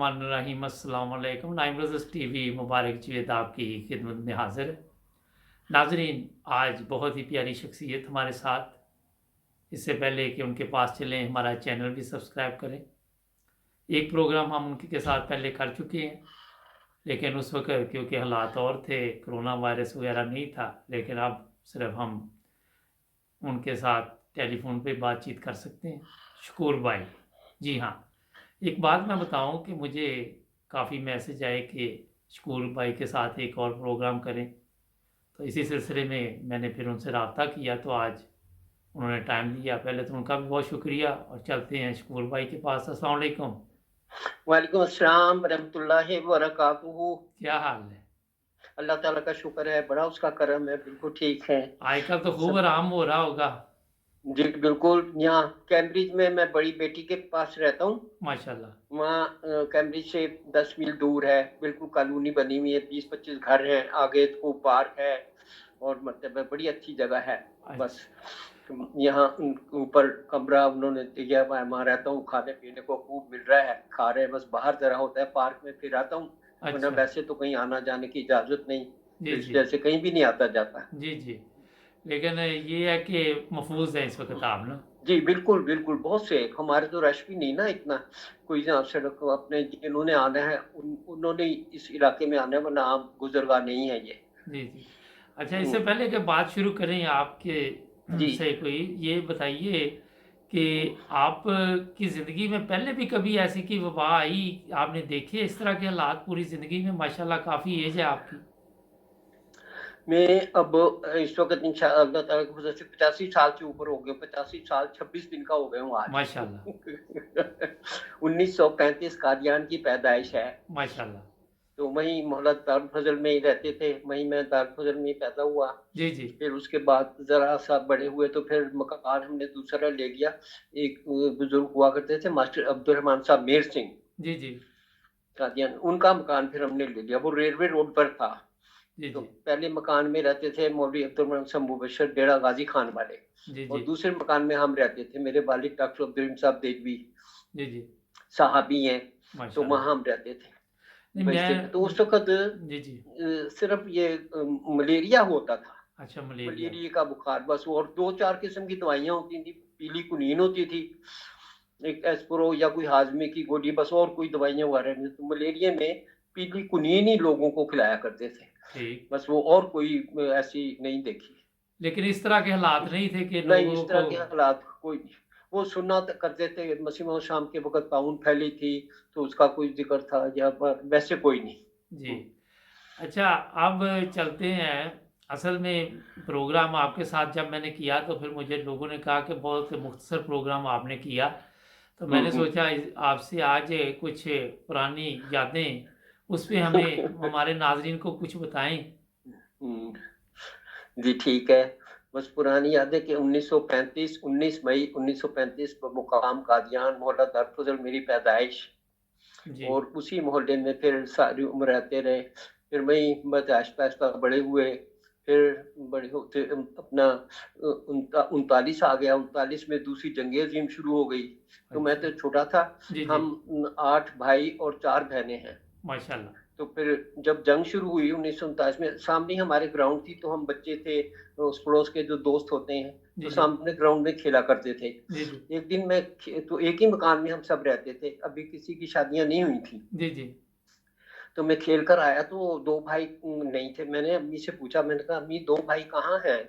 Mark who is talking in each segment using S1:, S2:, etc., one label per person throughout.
S1: बिस्मिल्लाहिर्रहमानिर्रहीम अस्सलाम वालेकुम। नाइम रज़स टीवी मुबारक जवेद आपकी खिदमत में हाज़िर है। नाज़रीन, आज बहुत ही प्यारी शख्सियत हमारे साथ। इससे पहले कि उनके पास चलें, हमारा चैनल भी सब्सक्राइब करें। एक प्रोग्राम हम उनके साथ पहले कर चुके हैं, लेकिन उस वक़्त क्योंकि हालात और थे, कोरोना वायरस वगैरह नहीं था, लेकिन अब सिर्फ हम उनके साथ टेलीफ़ोन पे बातचीत कर सकते हैं। शकूर भाई, जी हाँ। एक बात मैं बताऊँ कि मुझे काफ़ी मैसेज आए कि शकूर भाई के साथ एक और प्रोग्राम करें, तो इसी सिलसिले में मैंने फिर उनसे राब्ता किया, तो आज उन्होंने टाइम दिया। पहले तो उनका भी बहुत शुक्रिया और चलते हैं शकूर भाई के पास। अस्सलाम वालेकुम।
S2: वालेकुम अस्सलाम वरहमतुल्लाहि वबरकातुहू।
S1: क्या हाल है?
S2: अल्लाह ताला का शुक्र है, बड़ा उसका करम है, बिल्कुल ठीक है।
S1: आजकल तो खूब
S2: सब
S1: आराम हो रहा होगा।
S2: जी बिल्कुल, यहाँ कैम्ब्रिज में मैं बड़ी बेटी के पास रहता हूँ।
S1: माशाल्लाह।
S2: वहाँ कैम्ब्रिज से 10 मील दूर है, बिल्कुल कॉलोनी बनी हुई है, 20-25 घर हैं, आगे तो पार्क है और मतलब बड़ी अच्छी जगह है। बस
S1: अच्छा।
S2: यहाँ ऊपर कमरा उन्होंने दिया हुआ है, वहाँ रहता हूँ, खाने पीने को खूब मिल रहा है, खा रहे हैं। बस बाहर जरा होता है पार्क में फिर आता हूँ, वरना
S1: अच्छा।
S2: वैसे तो कहीं आना जाने की इजाज़त नहीं,
S1: जी,
S2: तो इस
S1: जी।
S2: वजह से कहीं भी नहीं आता जाता।
S1: जी, जी। लेकिन ये है कि महफूज़ हैं इस वक़्त आप ना?
S2: जी, बिल्कुल, बिल्कुल, बहुत से हमारे तो रश भी नहीं ना इतना, कोई जहाँ सड़क को अपने जिन्होंने आना है उन्होंने इस इलाके में आना है, वरना आम गुज़रगाह नहीं है ये।
S1: जी, जी। अच्छा,
S2: हुँ,
S1: इससे पहले कि बात शुरू करें आपके
S2: जी।
S1: से कोई, ये बताइए कि आप की ज़िंदगी में पहले भी कभी ऐसी कोई वबा आई, आपने देखे इस तरह के हालात पूरी ज़िंदगी में? माशाल्लाह काफ़ी एज है आपकी।
S2: मैं अब इस वक़्त इंशाअल्लाह अल्लाह ताला की वजह से 85 साल से ऊपर हो गया, 85 साल 26 दिन का हो गया हूँ आज।
S1: माशाल्लाह,
S2: 1935 कादियान की पैदाइश है,
S1: माशाल्लाह।
S2: तो वहीं मोहल्ला दारुल फज़ल में ही रहते थे, वहीं मैं दारुल फज़ल में ही पैदा हुआ।
S1: जी, जी।
S2: फिर उसके बाद ज़रा-सा बड़े हुए तो फिर मकान हमने दूसरा ले लिया। एक बुज़ुर्ग हुआ करते थे मास्टर अब्दुल रहमान साहब मेर सिंह
S1: जी, जी।
S2: कादियान, उनका मकान फिर हमने ले लिया, वो रेलवे रोड पर था।
S1: जी,
S2: तो
S1: जी।
S2: पहले मकान में रहते थे मौलवी अब्दुल रहमान साहब मुबशर डेरा गाजी खान वाले,
S1: जी,
S2: और
S1: जी।
S2: दूसरे मकान में हम रहते थे। मेरे वालिद डॉक्टर अब्दुल रहीम साहब देगवी
S1: जी, जी।
S2: साहबी हैं, तो
S1: माशाल्लाह।
S2: वहाँ हम रहते थे।
S1: नहीं
S2: वैसे तो उस वक़्त
S1: जी, जी।
S2: सिर्फ़ ये मलेरिया होता था,
S1: अच्छा, मलेरिया।
S2: मलेरिया का बुखार बस, और 2-4 किस्म की दवाइयाँ होती थी। पीली कुनीन होती थी, एक एस्प्रो या कोई हाज़मे की गोली, बस और कोई दवाइयाँ वगैरह नहीं। तो मलेरिया में पीली कुनीन ही लोगों को खिलाया करते थे।
S1: ठीक।
S2: बस वो और कोई ऐसी नहीं देखी।
S1: लेकिन इस तरह के हालात नहीं थे कि
S2: नहीं,
S1: लोगों
S2: इस तरह
S1: को।
S2: के हालात कोई नहीं। वो सुनना करते थे, मसीह मौद शाम के वक़्त ताउन फैली थी, तो उसका कोई ज़िक्र था, या वैसे कोई नहीं।
S1: जी।
S2: हुँ।
S1: अच्छा, अब चलते हैं। असल में प्रोग्राम आपके साथ जब मैंने किया तो फिर मुझे लोगों ने कहा कि बहुत मुख्तसर प्रोग्राम आपने किया। तो
S2: हुँ,
S1: मैंने
S2: हुँ।
S1: सोचा आपसे आज कुछ पुरानी यादें, उस पे हमें हमारे नाज़रीन को कुछ बताएँ।
S2: हुँ। जी, ठीक है। बस पुरानी यादें कि 1935 19 मई 1935 बमुकाम कादियान, मोहल्ला दारुल मेरी पैदाइश,
S1: जी।
S2: और उसी मोहल्ले में फिर सारी उम्र रहते रहे। फिर वहीं बस आहिस्ता-आहिस्ता बड़े हुए। फिर बड़े होते अपना 39 आ गया, 39 में दूसरी जंग-ए-अज़ीम शुरू हो गई। तो मैं
S1: अच्छा।
S2: तो छोटा था।
S1: जी, जी।
S2: हम 8 भाई और 4 बहनें हैं।
S1: माशाल्लाह।
S2: तो फिर जब जंग शुरू हुई 1939 में, सामने हमारे ग्राउंड थी, तो हम बच्चे थे, उस पड़ोस के जो दोस्त होते हैं, तो
S1: जी, जी।
S2: सामने ग्राउंड में खेला करते थे।
S1: जी, जी।
S2: एक दिन तो एक ही मकान में हम सब रहते थे, अभी किसी की शादियाँ नहीं हुई थी।
S1: जी, जी।
S2: तो मैं खेल कर आया तो 2 भाई नहीं थे। मैंने अम्मी से पूछा, मैंने कहा, "अम्मी 2 भाई कहाँ हैं?"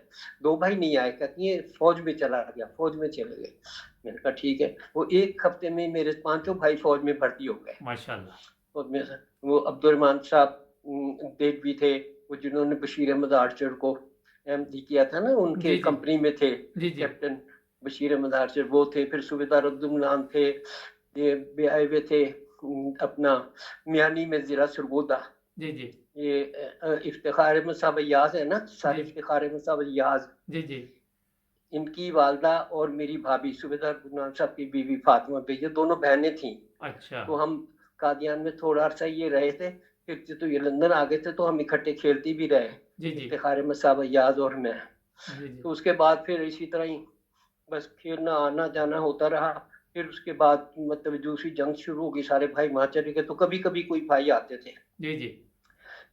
S2: 2 भाई नहीं आए। कहती हैं, "फ़ौज में चला गया, फ़ौज में चले गए।" मैंने कहा, "ठीक है।" वो 1 हफ्ते में मेरे पाँचों भाई फ़ौज में भर्ती हो गए।
S1: माशाल्लाह।
S2: और में से वो अब्दुल रहमान साहब देख भी थे, वो जिन्होंने बशीर अहमद आर्चर को एमडी किया था ना, उनके
S1: जी, जी।
S2: कंपनी में थे,
S1: जी, जी।
S2: कैप्टन बशीर अहमद आर्चर वो थे। फिर सूबेदार अब्दुल मनान थे, ये भी आए हुए थे। अपना मियानी में ज़िला सरगोदा,
S1: जी, जी।
S2: ये इफ्तिखार अहमद साहब अय्याज है ना, सर
S1: जी।
S2: इफ्तिखार अहमद साहब अय्याज,
S1: जी, जी।
S2: इनकी वालदा और मेरी भाभी सूबेदार अब्दुल मनान साहब की बीवी फातिमा बी, ये दोनों बहनें थीं।
S1: अच्छा।
S2: तो हम कादियान में थोड़ा अर्सा ये रहे थे। फिर तो ये लंदन आ गए थे, तो हम इकट्ठे खेलते भी रहे,
S1: जी, जी।
S2: इफ्तिखार अहमद साहब अय्याज और मैं।
S1: जी, जी।
S2: तो उसके बाद फिर इसी तरह ही बस खेलना आना जाना होता रहा। फिर उसके बाद मतलब दूसरी जंग शुरू हो गई, सारे भाई वहाँ चले गए, तो कभी-कभी कोई भाई आते थे
S1: जी, जी।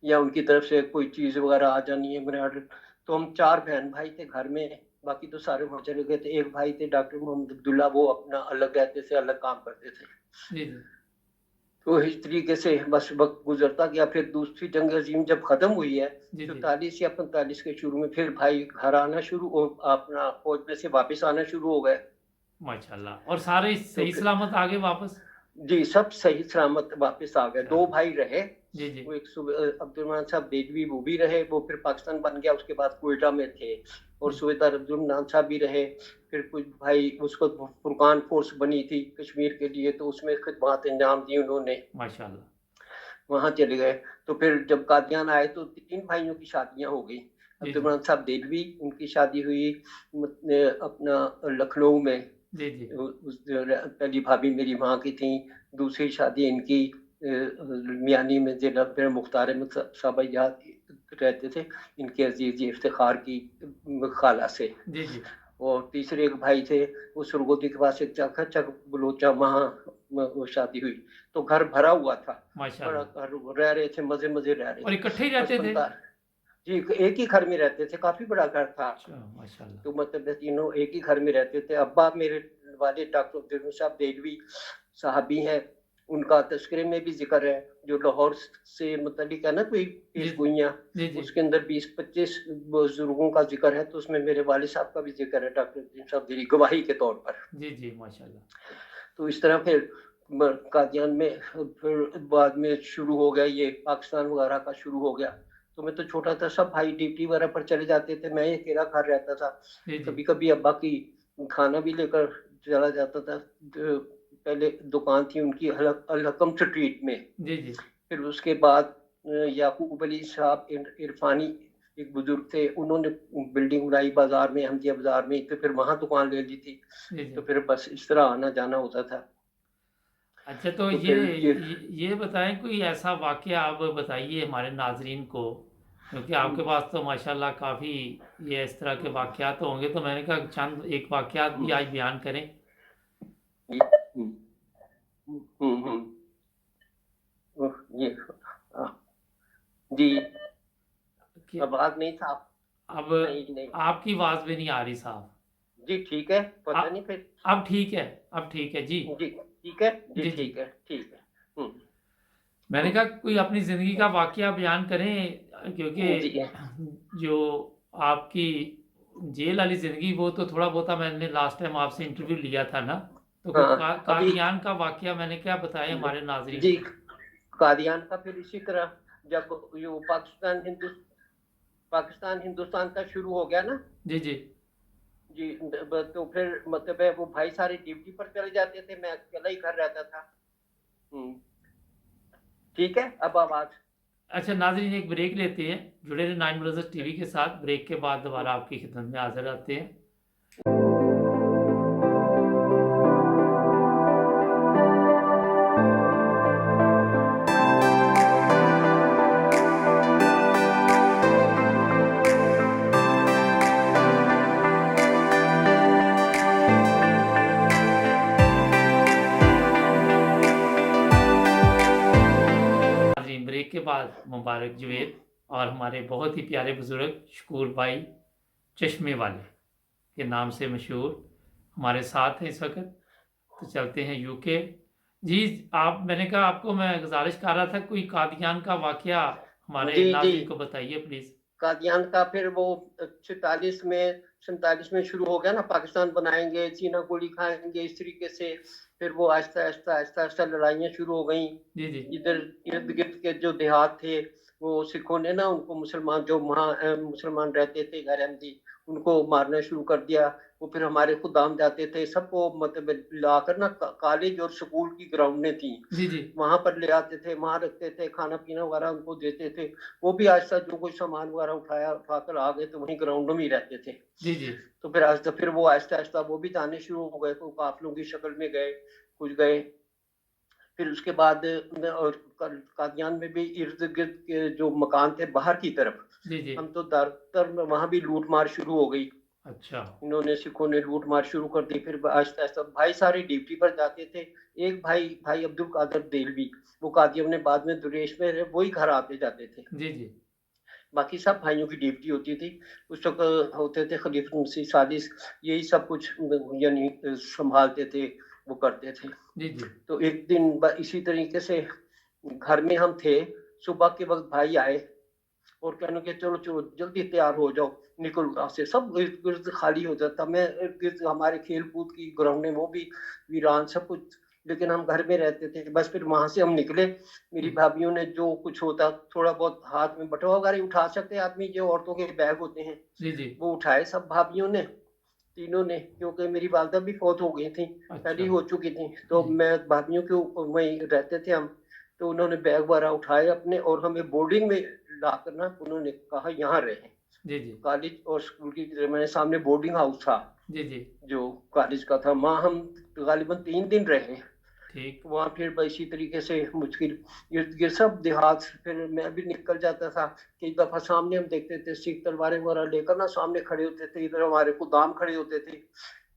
S2: या उनकी तरफ से कोई चीज़ वगैरह आ जानी है मेरे ऑर्डर। तो हम 4 बहन-भाई थे घर में, बाकी तो सारे वहाँ चले गए थे। एक भाई थे डॉक्टर मोहम्मद अब्दुल्ला, वो अपना अलग रहते थे, अलग काम करते थे।
S1: जी, जी।
S2: तो इस तरीके से बस वक़्त गुज़रता गया। फिर दूसरी जंग अज़ीम जब ख़त्म हुई है,
S1: जी, जी।
S2: 44 या 45 के शुरू में, फिर भाई घर आना शुरू और अपना फ़ौज में से वापस आना शुरू हो गए।
S1: माशाल्लाह, और सारे
S2: तो
S1: सही
S2: फिर
S1: सलामत आ गए वापस?
S2: जी, सब सही सलामत वापस आ गए। 2
S1: चलो।
S2: भाई रहे,
S1: जी, जी।
S2: वो एक अब्दुर्रहमान साहब देलवी वो भी रहे, वो फिर पाकिस्तान बन गया, उसके बाद क्वेटा में थे। और
S1: जी,
S2: सूबेदार अब्दुल साहब भी रहे। फिर कुछ भाई, उसको फुरकान फ़ोर्स बनी थी कश्मीर के लिए, तो उसमें खिदमत अंजाम दी उन्होंने,
S1: माशाल्लाह।
S2: वहाँ चले गए। तो फिर जब कादियान आए तो 3 भाइयों की शादियाँ हो गई।
S1: जी, जी।
S2: अब्दुर्रहमान साहब देलवी, उनकी शादी हुई अपना लखनऊ में।
S1: जी, जी।
S2: उस पहली भाभी मेरी वहाँ की थी, दूसरी शादी इनकी मियानी में ज़िला फिर मुख्तार अहमद साहब याद रहते थे, इनके अजीज़ इफ्तिखार की खाला से।
S1: जी, जी।
S2: और तीसरे एक भाई थे, वो सुरगोदी के पास एक चक है, चक बलोचा, वहाँ वो शादी हुई। तो घर भरा हुआ था, बड़ा
S1: माशाल्लाह।
S2: घर, रह रहे थे, मज़े-मज़े रह रहे
S1: और
S2: थे।
S1: इकट्ठे ही
S2: बस
S1: रहते थे?
S2: 45 जी, एक ही घर में रहते थे, काफ़ी बड़ा घर था।
S1: अच्छा, माशाल्लाह।
S2: तो मतलब तीनों एक ही घर में रहते थे। अब्बा मेरे वाले डॉक्टर अब्दुल साहब देलवी साहबी हैं, उनका तज़किरे में भी ज़िक्र है, जो लाहौर से मुतल्लिक है ना कोई
S1: जी,
S2: पेशगोइयाँ,
S1: जी, जी।
S2: उसके अंदर 20-25 बुज़ुर्गों का ज़िक्र है, तो उसमें मेरे वालिद साहब का भी ज़िक्र है, डॉक्टर अब्दुल साहब देलवी, गवाही के तौर पर।
S1: जी, जी, माशाल्लाह।
S2: तो इस तरह फिर कादियान में फिर बाद में शुरू हो गया, ये पाकिस्तान वगैरह का शुरू हो गया। तो मैं तो छोटा था, सब भाई ड्यूटी वगैरह पर चले जाते थे, मैं ही अकेला घर रहता था।
S1: जी, जी।
S2: कभी कभी अब्बा की खाना भी लेकर चला जाता था। पहले दुकान थी उनकी अलहकम स्ट्रीट में।
S1: जी, जी।
S2: फिर उसके बाद याकूब अली साहब इरफानी एक बुजुर्ग थे, उन्होंने बिल्डिंग बनाई बाजार में, अहमदिया बाजार में, तो फिर वहाँ दुकान ले ली थी।
S1: जी,
S2: तो
S1: जी।
S2: फिर बस इस तरह आना जाना होता था।
S1: अच्छा, तो
S2: तो
S1: ये
S2: फिर ये
S1: ये बताएँ, कोई ऐसा वाक़या आप बताइए हमारे नाज़रीन को, क्योंकि आपके पास तो माशाल्लाह काफ़ी ये इस तरह के वाक़यात होंगे, तो मैंने कहा चंद एक वाक़यात भी आज बयान करें।
S2: हम्म, हम्म, ये हाँ, जी,
S1: कि
S2: आवाज नहीं था।
S1: अब
S2: नहीं नहीं,
S1: आपकी आवाज़ भी नहीं आ रही साहब।
S2: जी ठीक है,
S1: अ,
S2: पता नहीं फिर।
S1: अब ठीक है, अब ठीक है जी।
S2: जी ठीक है, जी
S1: जी, जी।
S2: ठीक है, ठीक है।
S1: मैंने कहा कोई अपनी ज़िंदगी का वाक़या बयान करें,
S2: जी
S1: क्योंकि जो आपकी जेल वाली ज़िंदगी, वो तो थोड़ा बहुता मैंने लास्ट टाइम आपसे इंटरव्यू लिया था ना, तो कोई
S2: हाँ, अभी
S1: कादियान का वाक़या मैंने क्या बताया हमारे नाज़रीन
S2: जी,
S1: को?
S2: कादियान का फिर इसी तरह जब यो पाकिस्तान हिंदुस्तान का शुरू हो गया ना
S1: जी, जी।
S2: जी, तो फिर मतलब है वो भाई सारे ड्यूटी पर चले जाते थे, मैं अकेला ही घर रहता था। हम्म, ठीक है, अब आवाज।
S1: अच्छा नाज़रीन, एक ब्रेक लेते हैं। जुड़े रहिए नाइन ब्रदर्स टीवी के साथ। ब्रेक के बाद दोबारा आपकी खिदमत में हाज़िर आते हैं। नाज़रीन, ब्रेक के बाद मुबारक जुवेद और हमारे बहुत ही प्यारे बुज़ुर्ग शकूर भाई चश्मे वाले के नाम से मशहूर हमारे साथ हैं इस वक़्त। तो चलते हैं यूके। जी, आप, मैंने कहा आपको मैं गुज़ारिश कर रहा था, कोई कादियान का वाक़या हमारे
S2: जी जी,
S1: नाज़रीन को बताइए प्लीज़।
S2: कादियान का फिर वो 46 में 47 में शुरू हो गया ना, पाकिस्तान बनाएंगे, चीना गोली खाएंगे, इस तरीके से। फिर वो आहिस्ता आहिस्ता आहिस्ता आहिस्ता लड़ाइयाँ शुरू हो गई।
S1: जी, जी।
S2: इधर इर्द गिर्द के जो देहात थे, वो सिखों ने ना उनको, मुसलमान जो वहाँ मुसलमान रहते थे गैर अहमदी, उनको मारना शुरू कर दिया। वो फिर हमारे खुदाम जाते थे, सबको मतलब लाकर ना कॉलेज और स्कूल की ग्राउंडें थी,
S1: जी, जी।
S2: वहां पर ले आते थे, वहां रखते थे, खाना पीना वगैरह उनको देते थे। वो भी आहिस्ता जो कोई सामान वगैरह उठाया उठाकर आ गए तो वहीं ग्राउंडों में ही रहते थे।
S1: जी, जी।
S2: तो फिर आहिस्ता फिर वो आहिस्ता आहिस्ता वो भी जाने शुरू हो गए, तो काफिलों की शक्ल में गए, कुछ गए। फिर उसके बाद और कादियान में भी इर्द गिर्द के जो मकान थे बाहर की तरफ,
S1: जी, जी।
S2: हम तो ज्यादातर में वहां भी लूट मार शुरू हो गई।
S1: अच्छा।
S2: इन्होंने सिखों ने लूट मार शुरू कर दी। फिर आहिस्ता आहिस्ता भाई सारे ड्यूटी पर जाते थे। एक भाई भाई अब्दुल कादर देलवी, वो कादियान में बाद में दुरेश में रहे, वही घर आते जाते थे।
S1: जी, जी।
S2: बाकी सब भाइयों की ड्यूटी होती थी। उस वक्त होते थे खलीफा मसीह सालिस, यही सब कुछ यानी संभालते थे, वो करते थे।
S1: जी, जी।
S2: तो एक दिन इसी तरीके से घर में हम थे, सुबह के वक्त भाई आए और कहने के चलो चलो जल्दी तैयार हो जाओ, निकलो यहाँ से। सब इर्द गिर्द खाली हो जाता, मैं इर्द गिर्द हमारे खेल कूद की ग्राउंड है वो भी वीरान सब कुछ, लेकिन हम घर में रहते थे। बस फिर वहां से हम निकले, मेरी
S1: जी,
S2: भाभीियों ने जो कुछ होता थोड़ा बहुत हाथ में बटुआ वगैरह उठा सकते आदमी, जो औरतों के बैग होते हैं
S1: जी, जी।
S2: वो उठाए सब भाभीियों ने, तीनों ने, क्योंकि मेरी वालदा भी फौत हो गई थी, पहले
S1: अच्छा।
S2: हो चुकी थी। तो
S1: जी,
S2: मैं भाभीियों के ऊपर वहीं रहते थे हम। तो उन्होंने बैग वगैरह उठाए अपने और हमें बोर्डिंग में ला कर ना उन्होंने कहा यहाँ रहे।
S1: जी, जी।
S2: कॉलेज और स्कूल की मैंने सामने बोर्डिंग हाउस था
S1: जी, जी।
S2: जो कॉलेज का था, वहाँ हम गालिबन 3 दिन रहे।
S1: ठीक।
S2: वहाँ फिर इसी तरीके से मुश्किल, ये सब देहात। फिर मैं भी निकल जाता था। कई दफा सामने हम देखते थे सिख तलवारें वगैरह लेकर ना सामने खड़े होते थे, इधर हमारे खुदाम खड़े होते थे।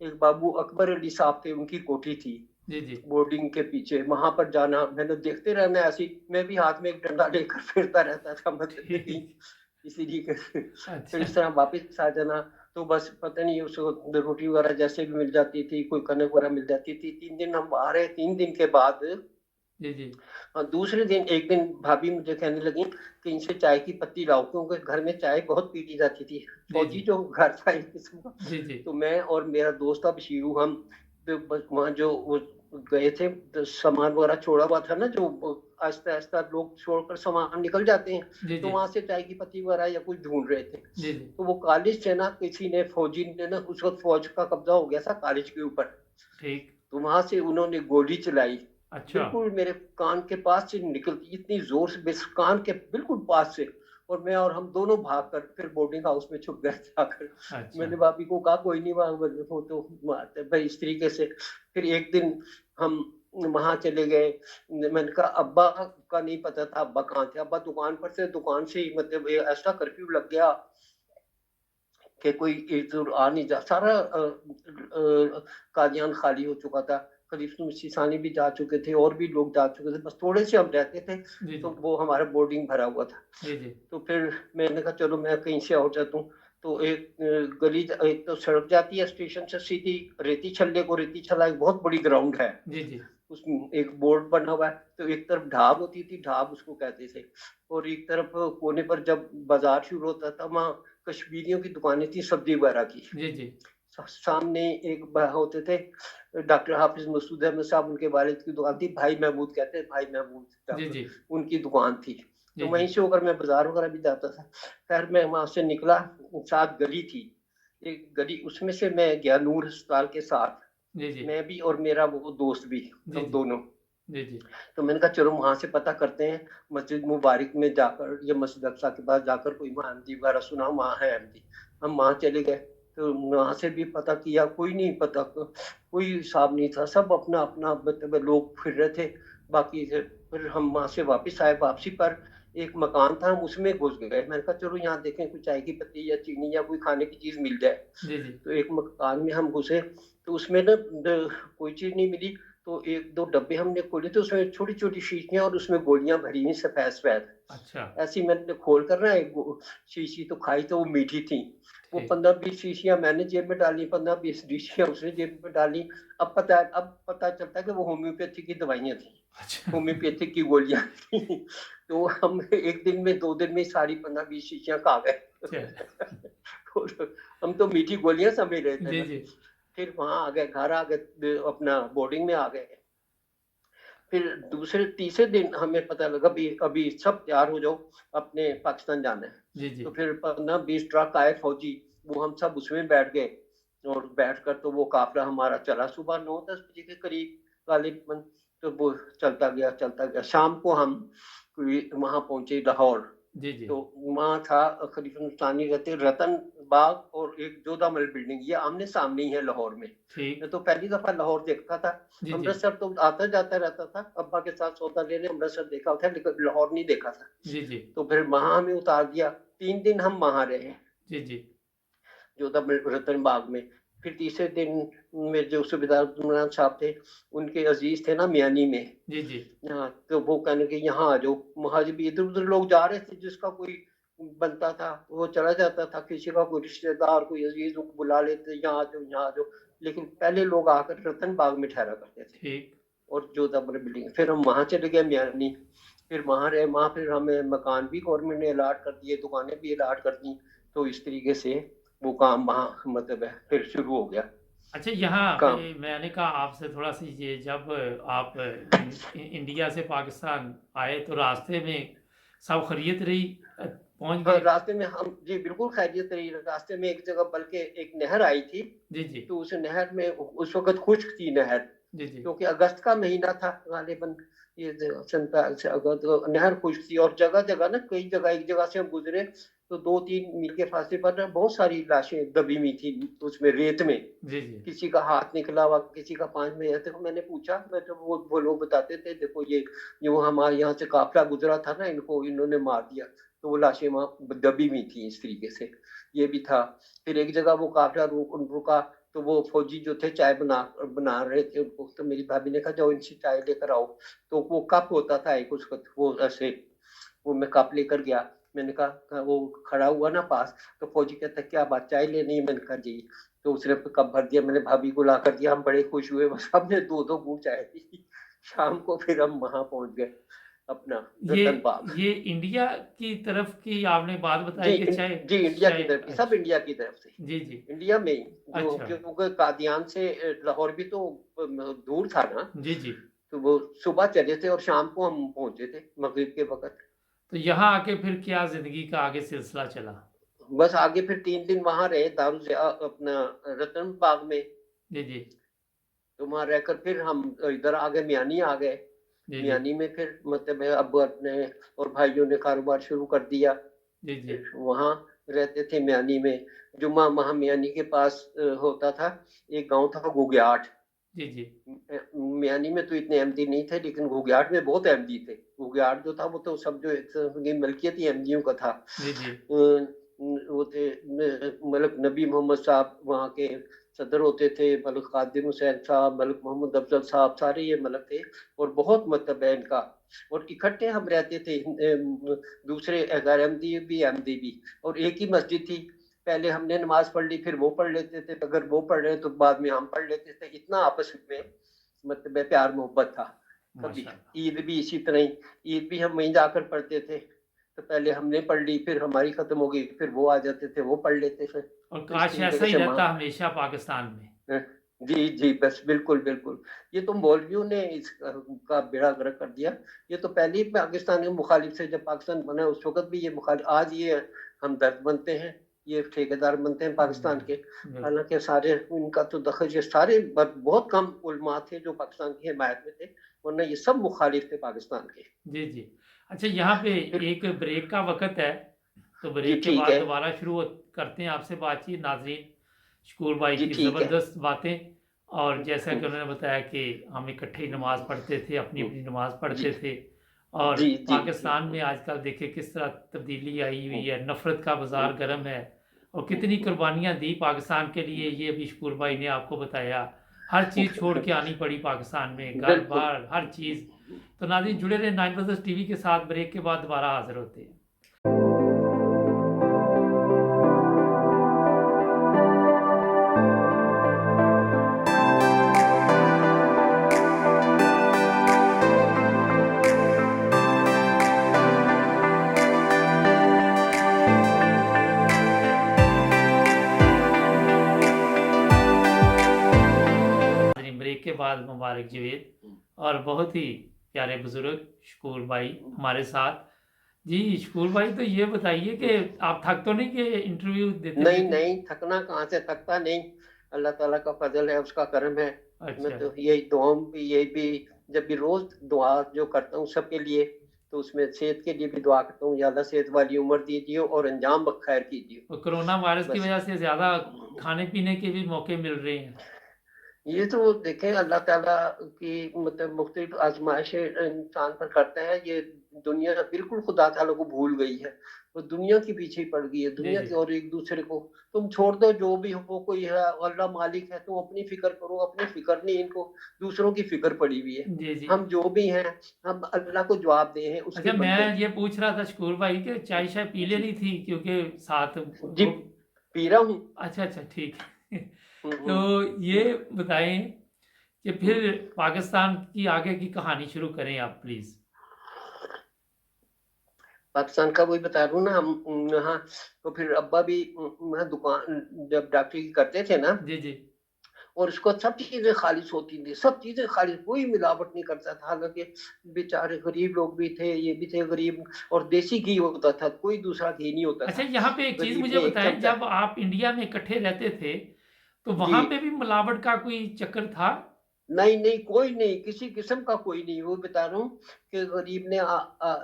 S2: एक बाबू अकबर अली साहब थे, उनकी कोठी थी
S1: जी, जी।
S2: बोर्डिंग के पीछे, वहां पर जाना मैंने देखते रहना ऐसी। मैं भी हाथ में एक डंडा लेकर फिरता रहता था, मतलब कहीं
S1: ठीक।
S2: इसी तरीके से फिर
S1: अच्छा।
S2: इस तरह वापस आ जाना। तो बस पता नहीं उसको रोटी वगैरह जैसे भी मिल जाती थी, कोई कनक वगैरह मिल जाती थी। 3 दिन हम आ रहे, 3 दिन के बाद
S1: जी, जी।
S2: दूसरे दिन एक दिन भाभी मुझे कहने लगी कि इनसे चाय की पत्ती लाओ, क्योंकि घर में चाय बहुत पीती जाती थी।
S1: जी,
S2: फौजी
S1: जी।
S2: जो घर था एक किस्म का।
S1: जी, जी।
S2: तो मैं और मेरा दोस्त था बशीरू, हम तो बस वहाँ जो वो गए थे, तो सामान वगैरह छोड़ा हुआ था ना, जो आहिस्ता आहिस्ता लोग छोड़कर सामान निकल जाते हैं,
S1: जी,
S2: तो
S1: जी।
S2: वहां से चाय की पत्ती वगैरह या कुछ ढूंढ रहे थे।
S1: जी, जी।
S2: तो वो कॉलेज से ना किसी ने, फौजी ने ना, उस वक्त फौज का कब्जा हो गया था कॉलेज के ऊपर।
S1: ठीक।
S2: तो वहां से उन्होंने गोली चलाई,
S1: अच्छा।
S2: बिल्कुल मेरे कान के पास से निकलती, इतनी जोर से, बस कान के बिल्कुल पास से। और मैं और हम दोनों भागकर फिर बोर्डिंग हाउस में छुप गए जाकर।
S1: अच्छा।
S2: मैंने भाभी को कहा कोई नहीं, वहां वो तो मारते भाई, इस तरीके से। फिर एक दिन हम वहां चले गए। मैंने कहा अब्बा का नहीं पता था अब्बा कहाँ थे। अब्बा दुकान पर से, दुकान से ही मतलब ऐसा कर्फ्यू लग गया कि कोई इधर आ नहीं जा, सारा कादियान खाली हो चुका था। खलीफा सानी भी जा चुके थे और भी लोग जा चुके थे, बस थोड़े से हम रहते थे।
S1: जी,
S2: तो
S1: जी।
S2: वो हमारा बोर्डिंग भरा हुआ था।
S1: जी, जी।
S2: तो फिर मैंने कहा चलो मैं कहीं से और जाता हूँ। तो एक गली, एक तो सड़क जाती है स्टेशन से सीधी रेती छल्ले को, रेती छल्ला एक बहुत बड़ी ग्राउंड है,
S1: जी, जी।
S2: उसमें एक बोर्ड बना हुआ है। तो एक तरफ ढाब होती थी, ढाब उसको कहते थे, और एक तरफ कोने पर जब बाजार शुरू होता था वहाँ कश्मीरियों की दुकानें थी सब्जी वगैरह की।
S1: जी, जी।
S2: सामने एक होते थे डॉक्टर हाफिज मसूद अहमद साहब, उनके वालिद की दुकान थी, भाई महमूद कहते हैं, भाई महमूद
S1: जी,
S2: डॉक्टर,
S1: जी।
S2: उनकी दुकान थी। तो
S1: जी,
S2: वहीं
S1: जी।
S2: से होकर मैं बाजार वगैरह भी जाता था। खैर मैं वहां से निकला, साथ गली थी, एक गली, उसमें से मैं गया नूर अस्पताल के साथ,
S1: जी, जी।
S2: मैं भी और मेरा वो दोस्त भी,
S1: जी,
S2: हम
S1: जी।
S2: दोनों।
S1: जी, जी।
S2: तो मैंने कहा चलो वहां से पता करते हैं, मस्जिद मुबारक में जाकर या मस्जिद अक्सा के पास जाकर कोई वहाँ अहमदी वगैरह सुना वहाँ है अहमदी। हम वहाँ चले गए, तो वहां से भी पता किया, कोई नहीं पता, कोई हिसाब नहीं था, सब अपना अपना मतलब लोग फिर रहे थे। बाकी फिर हम वहां से वापस आए, वापसी पर एक मकान था, हम उसमें घुस गए। मैंने कहा चलो यहाँ देखें कुछ चाय की पत्ती या चीनी या कोई खाने की चीज मिल जाए।
S1: जी, जी।
S2: तो एक मकान में हम घुसे, तो उसमें ना कोई चीज नहीं मिली। तो एक दो डब्बे हमने खोले, तो उसमें छोटी छोटी शीशियां और उसमें गोलियां भरी हुई सफेद सफेद।
S1: अच्छा।
S2: ऐसी मैंने खोल कर ना एक शीशी तो खाई, तो वो मीठी थी। वो
S1: ठीक।
S2: 15-20 शीशियां मैंने जेब में डाली, 15-20 शीशियां उसने जेब में डाली। अब पता चलता है कि वो होम्योपैथी की दवाइयां थी,
S1: अच्छा।
S2: होम्योपैथिक की गोलियां थी। तो हम एक दिन में, 2 दिन में सारी 15-20 शीशियां खा गए।
S1: चल।
S2: हम तो मीठी गोलियां समझ रहे थे
S1: जी,
S2: ना।
S1: जी।
S2: फिर वहां आ गए, घर आ गए, अपना बोर्डिंग में आ गए। फिर दूसरे तीसरे दिन हमें पता लगा भी अभी सब तैयार हो जाओ, अपने पाकिस्तान जाना है।
S1: जी, जी।
S2: तो फिर 15-20 ट्रक आए फौजी, वो हम सब उसमें बैठ गए। और बैठकर तो वो काफिला हमारा चला सुबह 9-10 बजे के करीब गालिबन। तो वो चलता गया चलता गया, शाम को हम वहां पहुंचे लाहौर।
S1: जी, जी।
S2: तो वहाँ था खलीफा हिंदुस्तानी रहते रतन बाग और एक जोधामल बिल्डिंग, ये आमने सामने ही है लाहौर में।
S1: ठीक।
S2: मैं तो पहली दफा लाहौर देखता था।
S1: जी, जी।
S2: अमृतसर तो आता जाता रहता था, अब्बा के साथ सौदा लेने अमृतसर देखा था, लेकिन लाहौर नहीं देखा था।
S1: जी, जी।
S2: तो फिर वहां हमें उतार दिया, 3 दिन हम वहां रहे।
S1: जी, जी।
S2: जोधा रतन बाग में। फिर तीसरे दिन में जो सूबेदार इमरान साहब थे, उनके अजीज थे ना मियानी में,
S1: जी जी
S2: हाँ, तो वो कहने कि यहाँ आ जाओ। वहां भी इधर उधर लोग जा रहे थे, जिसका कोई बनता था वो चला जाता था, किसी का कोई रिश्तेदार कोई अजीज को बुला लेते, यहाँ आ जाओ यहाँ आ जाओ। लेकिन पहले लोग आकर रतन बाग में ठहरा करते थे
S1: ठीक।
S2: और जोधा बिल्डिंग। फिर हम वहां चले गए मियानी, फिर वहां रहे। वहां फिर हमें मकान भी गवर्नमेंट ने अलाट कर दिए, दुकानें भी अलाट कर दी। तो इस तरीके से वो काम वहाँ मतलब है फिर शुरू हो गया
S1: अच्छा, यहाँ पे
S2: काम।
S1: मैंने कहा आपसे थोड़ा सी, ये जब आप इंडिया से पाकिस्तान आए तो रास्ते में सब खैरियत रही, पहुंच
S2: हाँ,
S1: गए?
S2: रास्ते में हम जी बिल्कुल खैरियत रही। रास्ते में एक जगह बल्कि एक नहर आई थी,
S1: जी जी
S2: तो उस नहर में उस वक्त खुश्क थी नहर,
S1: जी जी
S2: क्योंकि अगस्त का महीना था गालिबन, ये से अगस्त, तो नहर खुश्क थी। और जगह जगह ना, कई जगह, एक जगह से हम गुजरे तो 2-3 मील के फासले पर ना बहुत सारी लाशें दबी हुई थी उसमें, रेत में।
S1: जी जी
S2: किसी का हाथ निकला हुआ, किसी का पांच में। देखो मैंने पूछा, मैं तो वो लोग बताते थे, देखो ये जो हमारे यहाँ से काफिला गुजरा था ना, इनको इन्होंने मार दिया। तो वो लाशें वहां दबी हुई थी इस तरीके से, ये भी था। फिर एक जगह वो काफिला रुका, तो वो फौजी जो थे चाय बना बना रहे थे उनको, तो मेरी भाभी ने कहा जाओ इनसे चाय लेकर आओ। तो वो कप होता था एक उस वक्त, वो ऐसे, वो मैं कप लेकर गया। मैंने कहा, वो खड़ा हुआ ना पास, तो फौजी कहता क्या बात, चाय लेनी है? मैंने कहा जी। तो उसने कप भर दिया, मैंने भाभी को ला कर दिया, हम बड़े खुश हुए, बस हमने 2-2 घूंट चाय पी। शाम को फिर हम वहां पहुंच गए अपना
S1: ये
S2: रतन बाग।
S1: ये इंडिया की तरफ की आपने बात बताई
S2: जी
S1: कि चाय,
S2: जी, इंडिया की
S1: चाय,
S2: तरफ की, सब
S1: अच्छा।
S2: इंडिया की तरफ से,
S1: जी जी।
S2: इंडिया में ही। जो
S1: अच्छा।
S2: क्योंकि कादियान से लाहौर भी तो दूर था ना,
S1: जी जी।
S2: तो वो सुबह चले थे और शाम को हम पहुंचे थे मगरिब के वक्त।
S1: तो यहाँ आके फिर क्या जिंदगी का आगे सिलसिला चला?
S2: बस आगे फिर 3 दिन वहां रहे अपना रतन बाग में।
S1: जी जी
S2: तो वहां रहकर फिर हम इधर आ गए, मियानी आ गए।
S1: जी जी
S2: मियानी में फिर मतलब अब अपने और भाइयों ने कारोबार शुरू कर दिया।
S1: जी जी
S2: फिर वहाँ रहते थे मियानी में। जुम्मा वहाँ मियानी के पास होता था, एक गांव था घुग्याट।
S1: जी जी
S2: मियानी में तो इतने अहमदी नहीं थे, लेकिन घुग्याट में बहुत अहमदी थे। घुग्याट जो था वो तो सब जो एक तरह की मलकियत ही अहमदियों का था।
S1: जी जी
S2: वो थे मलक नबी मोहम्मद साहब वहाँ के सदर होते थे, मलक खादिम हुसैन साहब, मलक मोहम्मद अफजल साहब, सारे ये मलक थे। और बहुत मतलब है इनका। और इकट्ठे हम रहते थे, दूसरे गैर अहमदी भी अहमदी भी। और एक ही मस्जिद थी, पहले हमने नमाज पढ़ ली, फिर वो पढ़ लेते थे, अगर वो पढ़ रहे तो बाद में हम पढ़ लेते थे। इतना आपस में मतलब प्यार मोहब्बत था। कभी
S1: माशाल्लाह।
S2: ईद भी इसी तरह ही, ईद भी हम वहीं जाकर पढ़ते थे। तो पहले हमने पढ़ ली, फिर हमारी खत्म हो गई, फिर वो आ जाते थे, वो पढ़ लेते थे।
S1: और
S2: तो इस
S1: काश ऐसा
S2: तरीके
S1: ही
S2: से
S1: रहता हमेशा पाकिस्तान में।
S2: जी जी, बस बिल्कुल बिल्कुल। ये तो मौलवियों ने इसका बेड़ा गर्क कर दिया। ये तो पहले ही पाकिस्तान के मुखालिफ से, जब पाकिस्तान बना उस वक्त भी ये मुखालिफ, आज ये हमदर्द बनते हैं, ये ठेकेदार बनते हैं पाकिस्तान के।
S1: बिल्कुल।
S2: हालांकि सारे इनका तो दखल, ये सारे बहुत कम उलमा थे जो पाकिस्तान की हिमायत में थे, वरना ये सब मुखालिफ थे पाकिस्तान के।
S1: जी जी। अच्छा, यहाँ पे
S2: फिर
S1: एक ब्रेक का वक्त है, तो
S2: जी
S1: ब्रेक के
S2: ठीक
S1: बाद
S2: है,
S1: दोबारा शुरू करते हैं आपसे बातचीत। नाजरीन, शकूर भाई
S2: जी
S1: की
S2: ठीक है।
S1: ज़बरदस्त बातें, और जैसा कि
S2: हम्म,
S1: उन्होंने बताया कि हम इकट्ठे ही नमाज पढ़ते थे, अपनी
S2: हम्म,
S1: अपनी नमाज
S2: जी
S1: पढ़ते थे। और
S2: जी जी जी।
S1: पाकिस्तान में आजकल देखिए किस तरह तब्दीली आई हुई
S2: हम्म,
S1: है, नफ़रत का बाज़ार
S2: हम्म,
S1: गर्म है, और कितनी
S2: हम्म,
S1: कुर्बानियाँ दी पाकिस्तान के लिए, ये भी शकूर भाई ने आपको बताया। हर चीज़ छोड़ के आनी पड़ी पाकिस्तान में, घर
S2: बिल्कुल।
S1: बार हर चीज़। तो नाज़रीन, जुड़े रहे नाइन ब्रदर्स टीवी के साथ। ब्रेक के बाद दोबारा हाजिर होते हैं। नाज़रीन, ब्रेक के बाद मुबारक जवेद और बहुत ही प्यारे बुजुर्ग शकूर भाई हमारे साथ। जी शकूर भाई, तो ये बताइए कि आप थक तो नहीं कि इंटरव्यू देते
S2: नहीं
S1: देते?
S2: नहीं, थकना कहाँ से, थकता नहीं। अल्लाह ताला का फजल है, उसका करम है। मैं
S1: अच्छा।
S2: तो यही दुआओं भी, यही भी जब भी रोज दुआ जो करता हूँ सबके लिए, तो उसमें सेहत के लिए भी दुआ करता हूँ, या अल्लाह सेहत वाली उम्र दीजिए और अंजाम खैर कीजिए।
S1: और कोरोना वायरस की
S2: बस
S1: वजह से ज़्यादा खाने पीने के भी मौके मिल रहे हैं।
S2: ये तो देखें, अल्लाह ताला की मतलब मुख्तलिफ आजमाइशें इंसान पर करता है। ये दुनिया बिल्कुल खुदा ताला को भूल गई है। वो दुनिया के पीछे ही पड़ गई है,
S1: जी
S2: दुनिया
S1: जी
S2: की, और एक दूसरे को तुम छोड़ दो, जो भी हो कोई है, अल्लाह मालिक है, तुम अपनी फिक्र करो, अपनी फिक्र नहीं, इनको दूसरों की फिक्र पड़ी हुई है।
S1: जी जी।
S2: हम जो भी हैं, हम अल्लाह को जवाब दे हैं उसके
S1: अच्छा,
S2: बंदे।
S1: मैं ये पूछ रहा था शकूर भाई कि चाय शाय पी
S2: जी
S1: लेनी थी क्योंकि साथ
S2: जी,
S1: वो।
S2: पी रहा हूँ।
S1: अच्छा अच्छा ठीक है। तो
S2: हम्म।
S1: ये बताएं कि
S2: हम्म।
S1: फिर पाकिस्तान की आगे की कहानी शुरू करें आप प्लीज।
S2: पाकिस्तान का वही बता रहा हूँ ना हम। हाँ, तो फिर अब्बा भी वहाँ दुकान जब डॉक्टरी करते थे ना,
S1: जी जी।
S2: और उसको सब चीजें खालिश होती थी, सब चीजें खालिश, कोई मिलावट नहीं करता था। हालांकि बेचारे गरीब लोग भी थे, ये भी थे गरीब, और देसी घी होता था, कोई दूसरा घी नहीं होता
S1: अच्छा,
S2: था।
S1: यहाँ पे एक चीज
S2: गरीब
S1: मुझे
S2: ने एक
S1: बताएं,
S2: चमचा।
S1: जब आप इंडिया में इकट्ठे रहते थे तो
S2: जी,
S1: वहां पे भी मिलावट का कोई चक्कर था?
S2: नहीं नहीं, कोई नहीं, किसी किस्म का कोई नहीं। वो बता रहा हूँ कि गरीब ने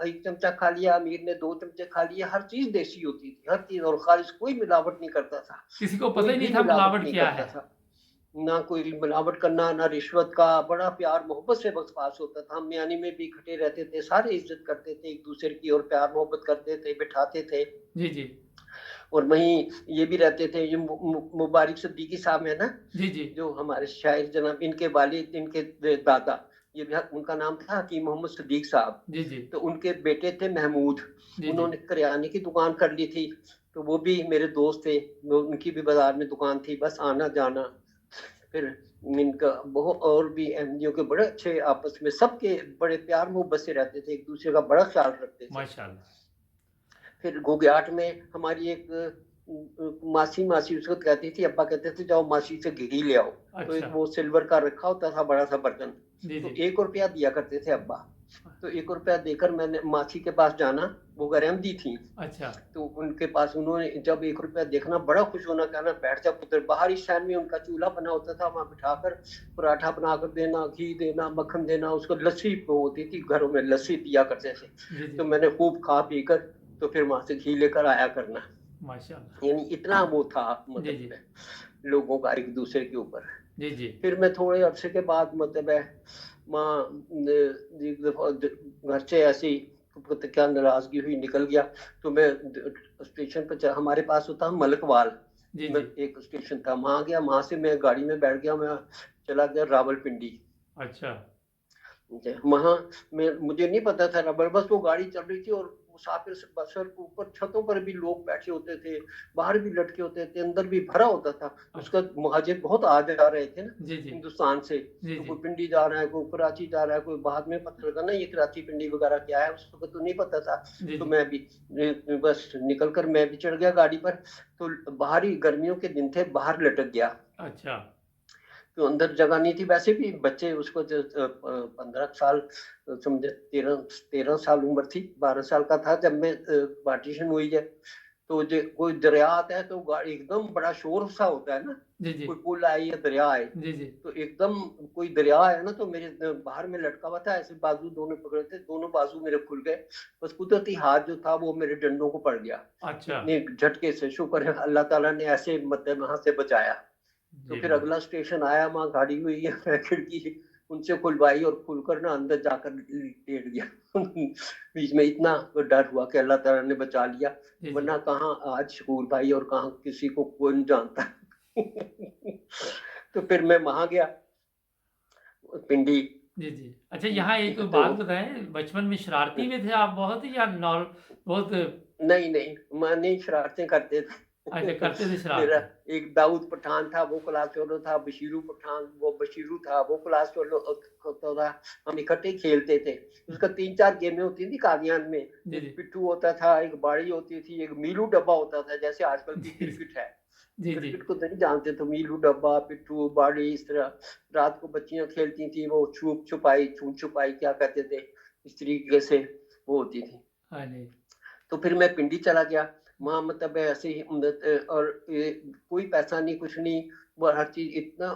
S2: एक चमचा खा लिया, अमीर ने 2 चमचे खा लिए, हर चीज देसी होती थी, हर चीज, और खालिश, कोई मिलावट नहीं करता था।
S1: किसी को पता
S2: कोई
S1: ही नहीं
S2: भी
S1: था
S2: मिलावट
S1: मिलावट
S2: नहीं
S1: क्या
S2: करता
S1: है।
S2: था। ना कोई मिलावट करना, ना रिश्वत का, बड़ा प्यार मोहब्बत से बस पास होता था। हम मियानी में भी इकट्ठे रहते थे, सारे इज्जत करते थे एक दूसरे की, और प्यार मोहब्बत करते थे, बिठाते थे।
S1: जी जी।
S2: और वहीं ये भी रहते थे, ये मुबारिक सिद्दीकी साहब है ना,
S1: जी जी।
S2: जो हमारे शायर जनाब, इनके वालिद, इनके दादा, ये भी उनका नाम था हकीम मोहम्मद सिद्दीक साहब।
S1: जी जी।
S2: तो उनके बेटे थे महमूद,
S1: जी जी।
S2: उन्होंने करियाने की दुकान कर ली थी। तो वो भी मेरे दोस्त थे, उनकी भी बाजार में दुकान थी, बस आना जाना। फिर इनका बहुत, और भी एमडीओ के बड़े अच्छे, आपस में सबके बड़े प्यार मोहब्बत से रहते थे, एक दूसरे का बड़ा ख्याल रखते थे।
S1: माशाल्लाह।
S2: फिर गोग्याट में हमारी एक मासी, मासी उसको कहती थी, अब्बा कहते थे जाओ मासी से घी ले आओ। तो एक
S1: अच्छा।
S2: वो सिल्वर का रखा होता था बड़ा सा बर्तन,
S1: जी
S2: तो
S1: जी।
S2: 1 रुपया दिया करते थे अब्बा। तो 1 रुपया देकर मैंने मासी के पास जाना, वो गरमदी थी।
S1: अच्छा।
S2: तो उनके पास उन्होंने जब 1 रुपया देखना, बड़ा खुश होना, कहना बैठ जा पुत्र। बाहर इस टाइम में उनका चूल्हा बना होता था, वहां बिठाकर पराठा बनाकर देना, घी देना, मक्खन देना, उसको लस्सी होती थी, घरों में लस्सी पिया करते थे।
S1: जी जी।
S2: तो मैंने खूब खा पी कर, तो फिर वहां से घी लेकर आया करना।
S1: माशाल्लाह।
S2: यानी इतना वो था,
S1: जी जी।
S2: मतलब लोगों का एक दूसरे के ऊपर।
S1: जी जी।
S2: फिर मैं थोड़े अरसे के बाद, मतलब है, माँ एक दफा घर से ऐसी क्या नाराजगी हुई, निकल गया। तो मैं स्टेशन पर हमारे पास होता मलकवाल,
S1: जी
S2: मैं
S1: जी।
S2: एक स्टेशन था, वहां गया, वहां से मैं गाड़ी में बैठ गया, मैं चला गया रावलपिंडी।
S1: अच्छा।
S2: वहां मैं, मुझे नहीं पता था रबर, बस वो गाड़ी चल रही थी, और मुसाफिर बसर के ऊपर छतों पर भी लोग बैठे होते थे, बाहर भी लटके होते थे, अंदर भी भरा होता था।
S1: अच्छा।
S2: उसका मुहाजिर बहुत आ जा रहे थे ना
S1: जी जी।
S2: हिंदुस्तान से।
S1: जी
S2: तो
S1: जी।
S2: कोई पिंडी जा रहा है, कोई कराची जा रहा है, कोई बाद में पता लगा ना ये कराची पिंडी वगैरह क्या है, उसको तो नहीं पता था।
S1: जी
S2: तो
S1: जी।
S2: मैं भी बस निकल कर मैं भी चढ़ गया गाड़ी पर। तो बाहर ही, गर्मियों के दिन थे, बाहर लटक गया।
S1: अच्छा।
S2: तो अंदर जगह नहीं थी, वैसे भी बच्चे उसको 15 साल, समझे 13 13 साल उम्र थी, 12 साल का था जब मैं पार्टीशन हुई है। तो जो कोई दरिया आता है तो गाड़ी एकदम बड़ा शोर सा होता है ना,
S1: जी जी।
S2: कोई पुल आए या दरिया आए।
S1: जी जी।
S2: तो एकदम कोई दरिया आया ना, तो मेरे बाहर में लटका हुआ था, ऐसे बाजू दोनों पकड़े थे, दोनों बाजू मेरे खुल गए। बस कुदरती हाथ जो था वो मेरे डंडों को पड़ गया,
S1: अच्छा।
S2: इतने झटके से। शुक्र है अल्लाह ताला ने ऐसे मतलब वहां से बचाया। तो
S1: जी
S2: फिर
S1: जी।
S2: अगला स्टेशन आया, वहां गाड़ी हुई है, मैं खिड़की उनसे खुलवाई, और खुलकर ना अंदर जाकर लेट गया। बीच में इतना डर हुआ कि अल्लाह ताला ने बचा लिया,
S1: जी जी।
S2: वरना कहाँ आज शकूर भाई, और कहाँ किसी को कोई नहीं जानता। तो फिर मैं वहां गया, पिंडी।
S1: जी जी। अच्छा, यहाँ एक
S2: तो
S1: बात बताएं, बचपन में शरारती में थे आप बहुत, या नॉर बहुत?
S2: नहीं नहीं, मानी शरारतें करते
S1: अच्छा,
S2: थे।
S1: करते थे
S2: मेरा
S1: शरारतें।
S2: एक दाऊद पठान था, वो क्लास फेलो था, बशीरू पठान, वो बशीरू था, वो क्लास फेलो था। हम इकट्ठे खेलते थे। उसका 3 4 गेमें होती थी कादियान में।
S1: जी जी।
S2: एक पिट्ठू होता था, एक बाड़ी होती थी, एक मीलू डब्बा होता था, जैसे आजकल की
S1: जी
S2: क्रिकेट है।
S1: जी। जी
S2: क्रिकेट को तो नहीं जानते, तो मीलू डब्बा, पिट्ठू, बाड़ी, इस तरह रात को बच्चियां खेलती थी, वो छुप छुपाई क्या कहते थे, इस तरीके से वो होती थी।
S1: हाँ जी।
S2: तो फिर मैं पिंडी चला गया, वहां मतलब ऐसे ही और कोई पैसा नहीं, कुछ नहीं, वो हर चीज इतना,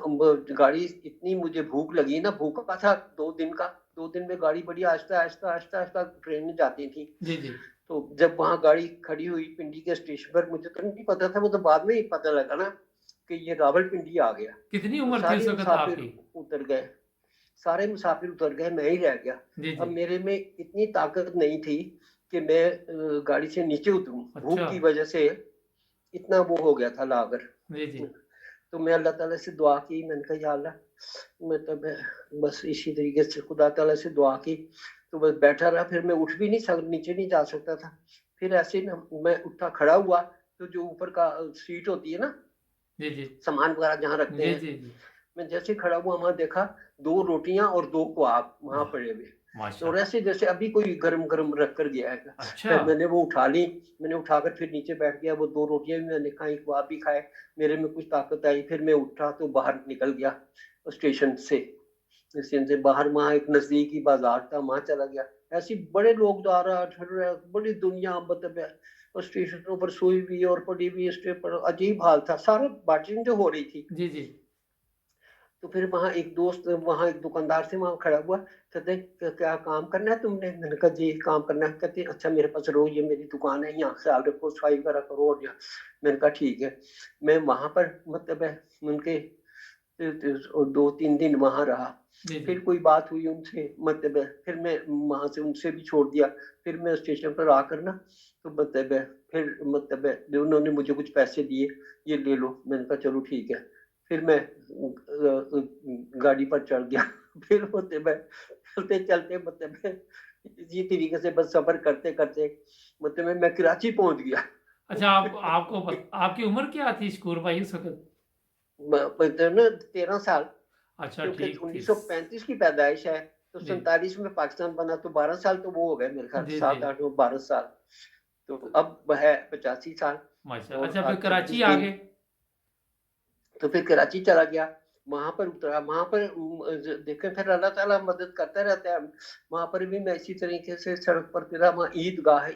S2: गाड़ी इतनी, मुझे भूख लगी ना, भूखा था 2 दिन का। 2 दिन में गाड़ी बड़ी आहिस्ता आहिस्ता आहिस्ता आहिस्ता ट्रेन जाती थी।
S1: जी जी।
S2: तो जब वहां गाड़ी खड़ी हुई पिंडी के स्टेशन पर, मुझे तो नहीं पता था, वो तो बाद में ही पता लगा ना कि ये रावलपिंडी आ गया।
S1: कितनी
S2: तो
S1: उम्र थी उस
S2: सारे
S1: वक्त
S2: मुसाफिर
S1: आपकी?
S2: उतर गए, सारे मुसाफिर उतर गए, मैं ही रह गया।
S1: जी
S2: अब
S1: जी।
S2: मेरे में इतनी ताकत नहीं थी कि मैं गाड़ी से नीचे उतरूं। भूख
S1: अच्छा।
S2: की वजह से इतना वो हो गया था लागर।
S1: जी जी
S2: तो मैं अल्लाह ताला से दुआ की, मैंने कहा या अल्लाह मतलब बस इसी तरीके से खुदा ताला से दुआ की। तो बस बैठा रहा, फिर मैं उठ भी नहीं सकता, नीचे नहीं जा सकता था। फिर ऐसे ही ना मैं उठा, खड़ा हुआ, तो जो ऊपर का सीट होती है ना,
S1: जी जी
S2: सामान वगैरह जहाँ रखते
S1: जी
S2: हैं,
S1: जी जी।
S2: मैं जैसे खड़ा हुआ वहां देखा 2 रोटियां और 2 क्वाब वहां
S1: वाह,
S2: पड़े हुए, और
S1: माशाल्लाह।
S2: ऐसे जैसे अभी कोई गरम गरम रख कर गया है।
S1: अच्छा।
S2: फिर मैंने वो उठा ली, मैंने उठाकर फिर नीचे बैठ गया, वो 2 रोटियां भी मैंने खाई, क्वाब भी खाए, मेरे में कुछ ताकत आई। फिर मैं उठा तो बाहर निकल गया स्टेशन से। स्टेशन से बाहर वहाँ एक नजदीकी बाजार था, वहां चला गया। ऐसी बड़े लोग आ रहा ठहर रहा, बड़ी दुनिया मतलब है। और स्टेशनों पर सोई हुई और पड़ी हुई स्टेशन पर, अजीब हाल था, सारा बाइटिंग जो हो रही थी।
S1: जी जी।
S2: तो फिर वहाँ एक दोस्त, वहाँ एक दुकानदार से वहाँ खड़ा हुआ, कहते क्या काम करना है तुमने?" मैंने कहा जी काम करना है। कहते अच्छा मेरे पास रहो, ये मेरी दुकान है, यहाँ ख्याल रखो, सफाई वगैरह करो और या। मैंने कहा ठीक है। मैं वहाँ पर मतलब है उनके 2-3 दिन वहाँ रहा।
S1: जी जी।
S2: फिर कोई बात हुई उनसे, मतलब है फिर मैं वहाँ से उनसे भी छोड़ दिया। फिर मैं स्टेशन पर आकर ना, तो मतलब है फिर मतलब है उन्होंने मुझे कुछ पैसे दिए, ये ले लो। मैंने कहा चलो ठीक है। फिर मैं गाड़ी पर चढ़ गया। फिर मतलब मैं चलते चलते मतलब मैं इसी तरीके से बस सफर करते करते मतलब मैं कराची पहुंच गया।
S1: अच्छा, आपकी उम्र क्या थी शकूर भाई उस वक़्त?
S2: मतलब ना 13 साल,
S1: अच्छा,
S2: क्योंकि
S1: ठीक थी।
S2: 1935 की पैदाइश है, तो
S1: जी।
S2: 47 में पाकिस्तान बना, तो 12 साल तो वो हो गए मेरे ख्याल,
S1: जी, जी।
S2: 7, 8, 12 साल। तो अब है 85 साल।
S1: माशा
S2: और
S1: अच्छा, फिर
S2: आज
S1: कराची
S2: 26
S1: आ
S2: दिन
S1: गए?
S2: तो फिर कराची चला गया। वहां पर उतरा, वहां पर देखे फिर अल्लाह ताला मदद करता रहता है। वहां पर भी मैं इसी तरीके से सड़क पर फिरा, वहाँ ईदगाह है,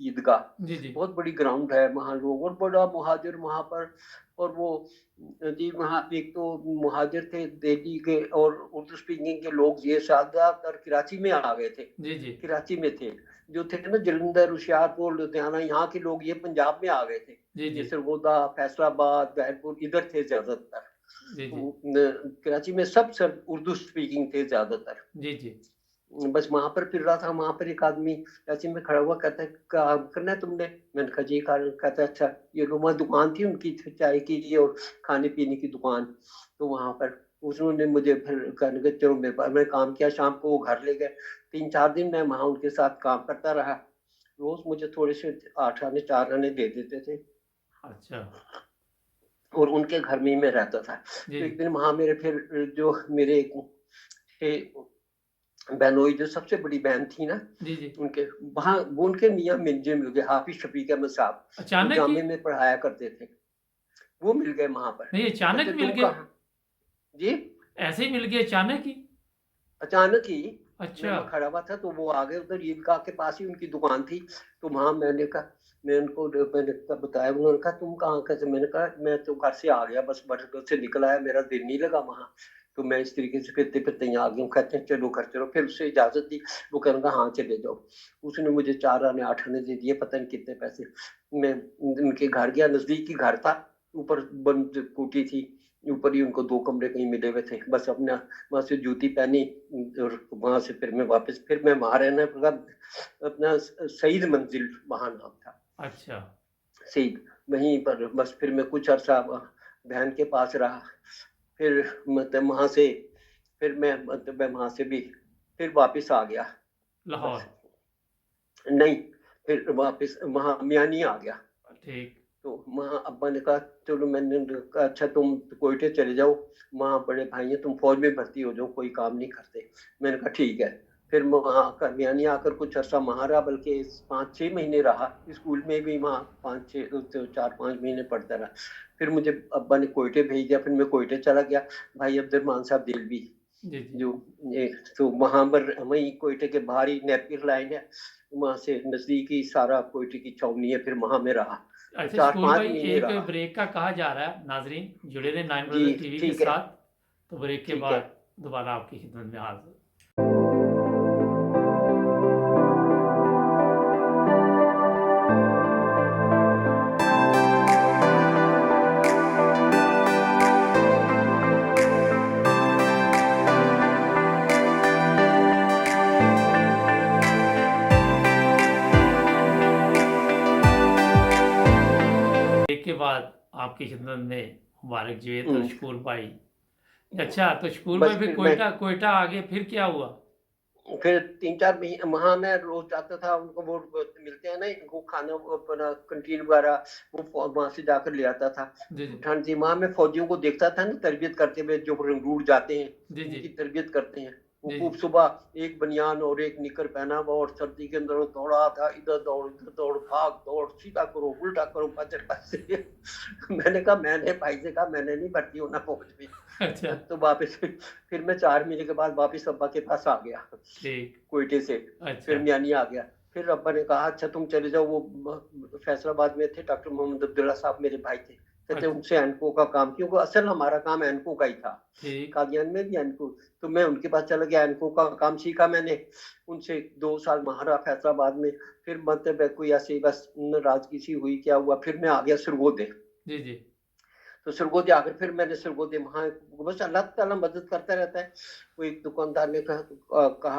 S2: ईदगाह
S1: जी, जी।
S2: बहुत बड़ी ग्राउंड है वहाँ, लोग और बड़ा मुहाजिर वहां पर। और वो जी वहाँ एक तो मुहाजिर थे दिल्ली के और उर्दू स्पीकिंग के लोग, ये ज्यादातर कराची में आ गए थे,
S1: जी, जी।
S2: कराची में थे। जो थे ना जलंधर, होशियारपुर, लुधियाना, यहाँ के लोग ये पंजाब में आ गए थे।
S1: जी,
S2: ये
S1: जी।
S2: सरगोदा, फैसलाबाद, बैरपुर इधर थे ज्यादातर।
S1: जी, जी।
S2: कराची में सब उर्दू स्पीकिंग थे ज्यादातर।
S1: जी, जी।
S2: बस वहां पर फिर रहा था, वहां पर एक आदमी कराची में खड़ा हुआ, कहता है काम करना है तुमने? मैंने कहा जी कार्य। कहता है अच्छा ये लो, वहाँ दुकान थी उनकी चाय की और खाने पीने की दुकान। तो वहां पर उन्होंने मुझे फिर कहने के चलो मेरे पास, मैं काम किया, शाम को वो घर ले गए। 3-4 दिन मैं वहां उनके साथ काम करता रहा। रोज मुझे थोड़े से 8 आने 4 आने दे देते थे,
S1: अच्छा।
S2: और उनके घर में ही मैं रहता था।
S1: जी,
S2: तो एक
S1: जी।
S2: दिन वहां मेरे फिर जो मेरे थे बहनोई, जो सबसे बड़ी बहन थी ना,
S1: जी, जी।
S2: उनके वहाँ वो उनके मियाँ मुझे मिल गए, हाफिज शफीक अहमद साहब, जो
S1: अचानक ही?
S2: जामे में पढ़ाया करते थे। वो मिल गए वहां पर।
S1: नहीं,
S2: कहते
S1: अचानक मिल
S2: तुम
S1: गए?
S2: कहाँ? जी
S1: ऐसे ही मिल गए अचानक ही?
S2: अचानक ही। मैं
S1: अच्छा।
S2: वहाँ खड़ा हुआ था तो वो आ गए, उधर ईदगाह के पास ही उनकी दुकान थी। तो वहां मैंने कहा, मैंने बताया, उन्होंने कहा तुम कहाँ? कैसे? मैंने कहा मैं तो घर से आ गया, बस घर से निकल आया, मेरा दिल नहीं लगा वहाँ। तो मैं इस तरीके से फिरते फिरते यहाँ आ गया हूँ। कहते हैं चलो घर चलो। फिर उससे इजाजत दी, वो कहने का हाँ चले जाओ। उसने मुझे 4 आने 8 आने दे दिए, पता नहीं कितने पैसे। मैं उनके घर गया, नजदीक ही घर था, ऊपर बंद कोठी थी, ऊपर ही उनको 2 कमरे कहीं मिले हुए थे। बस अपना वहां से जूती पहनी, और वहां से फिर मैं वापस, फिर मैं वहां रहने लगा। अपना सईद मंजिल वहां नाम था,
S1: अच्छा।
S2: सईद, वहीं पर बस फिर मैं कुछ अरसा बहन के पास रहा। फिर मतलब वहां से, फिर मैं मतलब मैं वहां से भी फिर वापस आ गया।
S1: लाहौर।
S2: बस नहीं, फिर वापस वहां मियानी आ गया।
S1: ठीक।
S2: तो वहाँ अब्बा ने कहा चलो, मैंने कहा अच्छा तुम कोयटे चले जाओ, वहाँ बड़े भाई हैं, तुम फौज में भर्ती हो जाओ, कोई काम नहीं करते। मैंने कहा ठीक है। फिर मैं वहाँ आकर मियानी आकर कुछ अर्सा वहाँ रहा, बल्कि 5-6 महीने रहा, स्कूल में भी वहाँ 4-5 महीने पढ़ता रहा। फिर मुझे अब्बा ने कोयटे भेज दिया, फिर मैं कोयटे चला गया, भाई अब्दुलरहमान साहब दिलवी,
S1: जी, जी।
S2: जो ये, तो वहां पर वही कोयटे के बाहर ही नेपियर लाइन है, वहां से नजदीक ही सारा कोयटे की छावनी है। फिर वहां में रहा, तो
S1: अच्छा
S2: चार
S1: शकूर
S2: पांच
S1: भाई,
S2: महीने
S1: एक
S2: रहा।
S1: ब्रेक का कहा जा रहा है, नाज़रीन जुड़े रहे नाइन
S2: जी
S1: ब्रदर्स टीवी के
S2: ठीक है,
S1: साथ। तो ब्रेक के
S2: ठीक है।
S1: बाद दोबारा आपकी खिदमत में हाज़िर। आपकी खिदमत में मुबारक जुए तो
S2: हम्म,
S1: शकूर भाई। अच्छा, तो शकूर
S2: बस
S1: भाई फिर
S2: फिर मैं
S1: कोयटा कोयटा आगे फिर क्या हुआ?
S2: फिर 3-4 महीने वहाँ मैं रोज जाता था, उनको वो मिलते हैं ना, इनको खाना, वो अपना कैंटीन वगैरह, वो वहां से जाकर ले आता था।
S1: जी, जी।
S2: ठंड थी वहां, मैं फौजियों को देखता था ना तरबियत करते हुए, जो रंगूर जाते हैं
S1: जी, जी।
S2: उनकी तरबियत करते हैं। वो
S1: जी,
S2: खूब
S1: जी।
S2: सुबह एक बनियान और एक निकर पहना हुआ, और सर्दी के अंदर वो दौड़ा था, इधर दौड़, भाग दौड़, सीधा करो, उल्टा करो, बजर बज मैंने कहा, मैंने भाई से कहा, मैंने नहीं भर्ती होना फौज में।
S1: अच्छा,
S2: तो वापस फिर मैं 4 महीने के बाद वापस अब्बा के पास आ गया,
S1: ठीक।
S2: कोयटे से। फिर
S1: अच्छा,
S2: मियानी आ गया। फिर अब्बा ने कहा, अच्छा तुम चले जाओ, वो फैसलाबाद में थे डॉक्टर मोहम्मद अब्दुल्ला साहब, मेरे भाई थे, कहते
S1: अच्छा,
S2: उनसे एनको का काम, क्योंकि असल हमारा काम एनको का ही था,
S1: ठीक।
S2: कादियान में भी एनको। तो मैं उनके पास चला गया, एनको का काम सीखा मैंने उनसे, 2 साल महारा फैसलाबाद में। फिर मतलब कोई ऐसे ही बस नाराजगी सी हुई, क्या हुआ, फिर मैं आ गया सरगोदे।
S1: जी, जी।
S2: तो सरगोदे आकर फिर मैंने सरगोदे वहाँ, बस अल्लाह ताला मदद करता रहता है। वो एक दुकानदार ने कहा,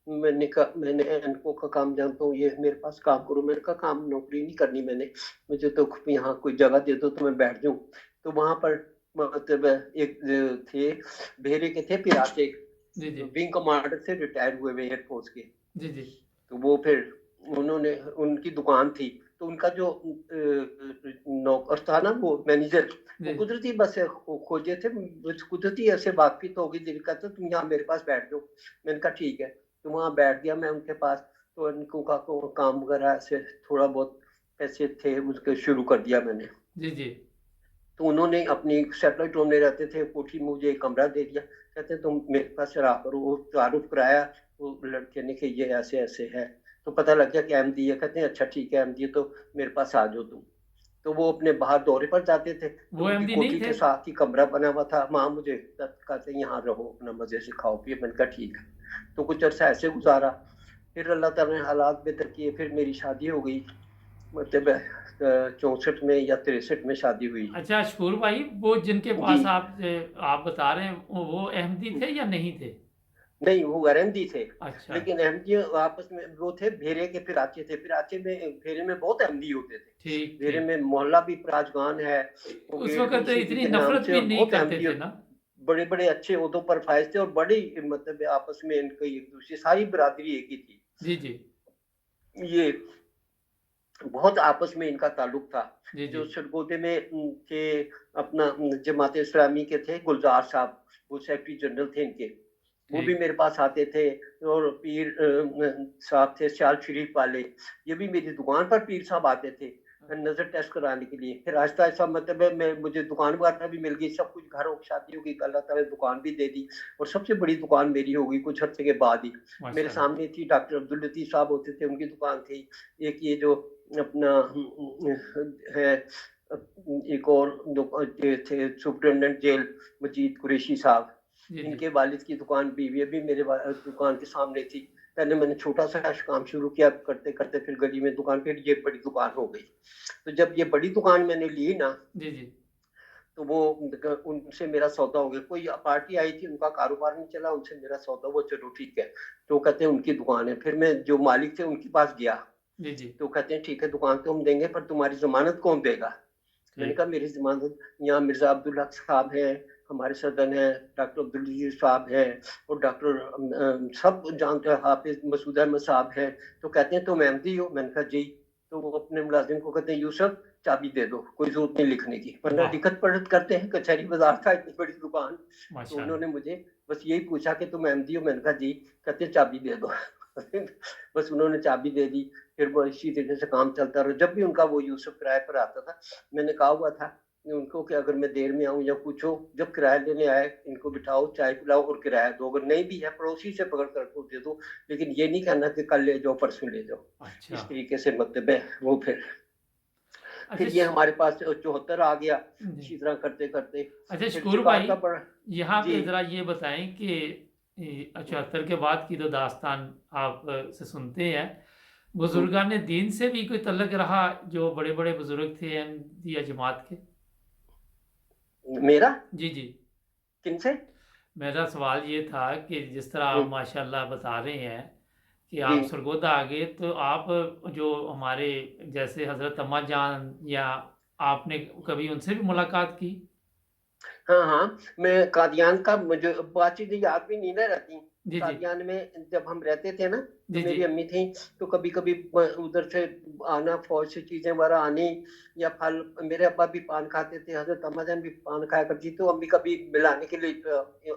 S2: मैंने एनको का काम जानता हूँ, ये मेरे पास काम करो। मैंने कहा, काम नौकरी नहीं करनी मैंने, मुझे तो यहाँ कोई जगह दे दो तो मैं बैठ जाऊँ। तो वहां पर मतलब एक थे, भेरे के थे पिराते,
S1: जी, जी।
S2: विंग कमांडर से रिटायर हुए हुए एयरफोर्स के।
S1: जी, जी।
S2: तो वो फिर उन्होंने, उनकी दुकान थी, तो उनका जो नौकर था ना, वो मैनेजर, वो
S1: जी।
S2: कुदरती बस खोजे थे, बस कुदरती ऐसे बातचीत होगी, दिल का, तो तुम यहाँ मेरे पास बैठ जाओ। मैंने कहा ठीक है। तो वहाँ बैठ गया मैं उनके पास। तो इनको का काम वगैरह ऐसे थोड़ा बहुत पैसे थे उसके शुरू कर दिया मैंने।
S1: जी, जी।
S2: तो उन्होंने अपनी सैटेलाइट होम में रहते थे, कोठी में मुझे एक कमरा दे दिया, कहते तुम मेरे पास रहा करो। वो तारुफ कराया, वो लड़के ने कि ये ऐसे ऐसे है। तो पता लग गया कि अहमदी है, कहते हैं अच्छा ठीक है अहमदी है, तो मेरे पास आ जाओ तुम। तो वो अपने बाहर दौरे पर जाते थे, तो
S1: वो
S2: उनकी
S1: एमडी नहीं
S2: कोठी
S1: थे?
S2: के साथ ही कमरा बना हुआ था, वहां मुझे कहते हैं यहाँ रहो, अपना मजे से खाओ पिए। मैंने कहा ठीक है। तो कुछ अर्सा ऐसे गुजारा। फिर अल्लाह ताला ने हालात बेहतर किए, फिर मेरी शादी हो गई, मतलब 64 में या 63 में शादी हुई।
S1: अच्छा शकूर भाई, वो जिनके
S2: जी।
S1: पास आप बता रहे हैं वो अहमदी थे या नहीं थे?
S2: नहीं, वो अहमदी थे।
S1: अच्छा,
S2: लेकिन अहमदी आपस में वो थे, भेरे के फिराचे थे, फिराचे में भेरे में बहुत अहमदी होते थे।
S1: ठीक,
S2: भेरे
S1: ठीक।
S2: में मोहल्ला भी पराजगान है, वो
S1: उस
S2: गेट भी
S1: वक़्त
S2: इसी
S1: इतनी
S2: के नाम
S1: नफ़रत
S2: से,
S1: भी
S2: और
S1: नहीं
S2: बहुत
S1: करते
S2: अहमदी,
S1: थे ना?
S2: बड़े बड़े अच्छे उहदों पर फायज थे, और बड़ी मतलब आपस में इनकी एक दूसरी सारी बिरादरी एक ही थी।
S1: जी, जी।
S2: ये बहुत आपस में इनका ताल्लुक था।
S1: जी, जी।
S2: जो सरगोदे में के अपना जमात इस्लामी के थे गुलजार साहब, वो सेक्रेटरी जनरल थे इनके, वो भी
S1: ठीक।
S2: मेरे पास आते थे। और पीर साहब थे सियाल शरीफ वाले, ये भी मेरी दुकान पर पीर साहब आते थे नजर टेस्ट कराने के लिए। फिर आहिस्ता आहिस्ता मतलब है, मैं मुझे दुकान वगैरह भी मिल गई, सब कुछ, घर और शादी हो गई, अल्लाह ताला ने दुकान भी दे दी। और सबसे बड़ी दुकान मेरी हो गई कुछ अर्से के बाद ही। मेरे
S1: माशाल्लाह।
S2: सामने थी, डॉक्टर अब्दुल लतीफ साहब होते थे, उनकी दुकान थी। एक ये जो अपना है, एक और ये थे सुप्रिटेंडेंट जेल, मजीद कुरैशी साहब,
S1: जी, जी।
S2: इनके वालिद की दुकान भी अभी मेरे दुकान के सामने थी। पहले मैंने छोटा सा काम शुरू किया, करते करते फिर गली में दुकान, फिर ये बड़ी दुकान हो गई। तो जब ये बड़ी दुकान मैंने ली ना,
S1: जी, जी।
S2: तो वो उनसे मेरा सौदा हो गया। कोई पार्टी आई थी, उनका कारोबार नहीं चला, उनसे मेरा सौदा हुआ, चलो ठीक है। तो कहते हैं उनकी दुकान है। फिर मैं जो मालिक थे उनके पास गया,
S1: जी, जी।
S2: तो कहते हैं ठीक है दुकान तो हम देंगे, पर तुम्हारी जमानत कौन देगा। मैंने कहा
S1: ठीक।
S2: मेरी जमानत यहाँ मिर्जा अब्दुल हक साहब है, हमारे सदन है, डॉक्टर अब्दुल अजीज साहब है, और डॉक्टर सब जानते हैं, हाफिज मसूद अहमद साहब है। तो कहते हैं तुम अहमदी हो। मैंने कहा जी। तो वो अपने मुलाजिम को कहते हैं यूसुफ चाबी दे दो, कोई जरूरत नहीं लिखने की, वरना
S1: वाह!
S2: लिखत पढ़त करते हैं, कचहरी बाजार था, इतनी बड़ी दुकान। तो
S1: माशाल्लाह।
S2: उन्होंने मुझे बस यही पूछा कि तुम अहमदी हो। मैंने कहा जी। कहते हैं चाबी दे दो बस उन्होंने चाबी दे दी। फिर वो इसी तरीके से काम चलता रहा। जब भी उनका वो यूसुफ किराए पर आता था, मैंने कहा हुआ था उनको कि अगर मैं देर में आऊं या कुछ हो, जब किराया लेने आए इनको बिठाओ, चाय पिलाओ और किराया दो, अगर नहीं भी है पड़ोसी से पकड़ कर को दे दो, लेकिन ये नहीं कहना कि कल ले जाओ परसों ले जाओ।
S1: अच्छा।
S2: इस तरीके से मतलब है वो।
S1: अच्छा
S2: फिर ये हमारे पास 74 आ गया,
S1: जी।
S2: इसी तरह करते करते।
S1: अच्छा
S2: फिर
S1: शकूर भाई,
S2: जकात का बड़ा।
S1: यहाँ
S2: जी।
S1: पे ज़रा ये बताएँ कि 74 के बाद की तो दास्तान आप से सुनते हैं। बुज़ुर्गान दीन से भी कोई तल्लुक़ रहा, जो बड़े-बड़े बुज़ुर्ग थे अहमदिया जमात के?
S2: मेरा
S1: जी, जी।
S2: किनसे?
S1: मेरा सवाल ये था कि जिस तरह आप
S2: हम्म,
S1: माशाल्लाह बता रहे हैं कि
S2: जी।
S1: आप सरगोदा आ गए, तो आप जो हमारे जैसे हज़रत अम्मा जान या आपने कभी उनसे भी मुलाकात की?
S2: हाँ, हाँ, मैं कादियान का मुझे बातचीत याद भी नहीं ना रहती।
S1: जी, जी।
S2: कादियान में जब हम रहते थे ना, तो
S1: जी, जी।
S2: मेरी अम्मी थीं, तो कभी-कभी उधर से आना, फ़ौज से चीज़ें वगैरह आनी, या फल। मेरे अब्बा भी पान खाते थे, हज़रत अम्मा जान भी पान खाया करती, तो अम्मी कभी मिलाने के लिए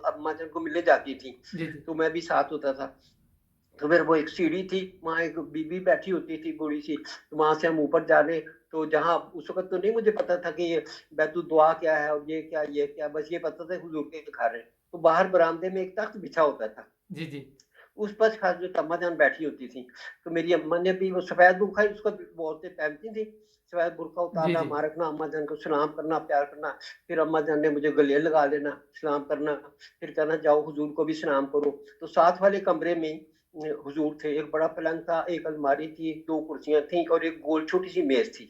S2: अम्मा जान को मिलने जाती थीं,
S1: जी, जी।
S2: तो मैं भी साथ होता था। तो फिर वो एक सीढ़ी थी, वहाँ एक बीबी बैठी होती थी बूढ़ी-सी, तो वहाँ से हम ऊपर जाने, तो जहाँ उस वक़्त तो नहीं मुझे पता था कि ये बैतुल दुआ क्या है और ये क्या, बस ये पता था हुज़ूर के घर है। तो बाहर बरामदे में एक तख्त बिछा होता था,
S1: जी, जी।
S2: उस पर हज़रत अम्मा जान बैठी होती थी। तो मेरी अम्मा ने भी वो सफ़ेद बुर्क़ा ही उसको वो औरतें पहनती थी, सफ़ेद बुर्क़ा
S1: जी,
S2: उतारना,
S1: जी।
S2: वहाँ रखना, अम्मा जान को सलाम करना, प्यार करना। फिर अम्मा जान ने मुझे गले लगा लेना, सलाम करना, फिर कहना जाओ हुज़ूर को भी सलाम करो। तो साथ वाले कमरे में हुज़ूर थे, एक बड़ा पलंग था, एक अलमारी थी, 2 कुर्सियाँ थीं और एक गोल छोटी-सी मेज़ थी।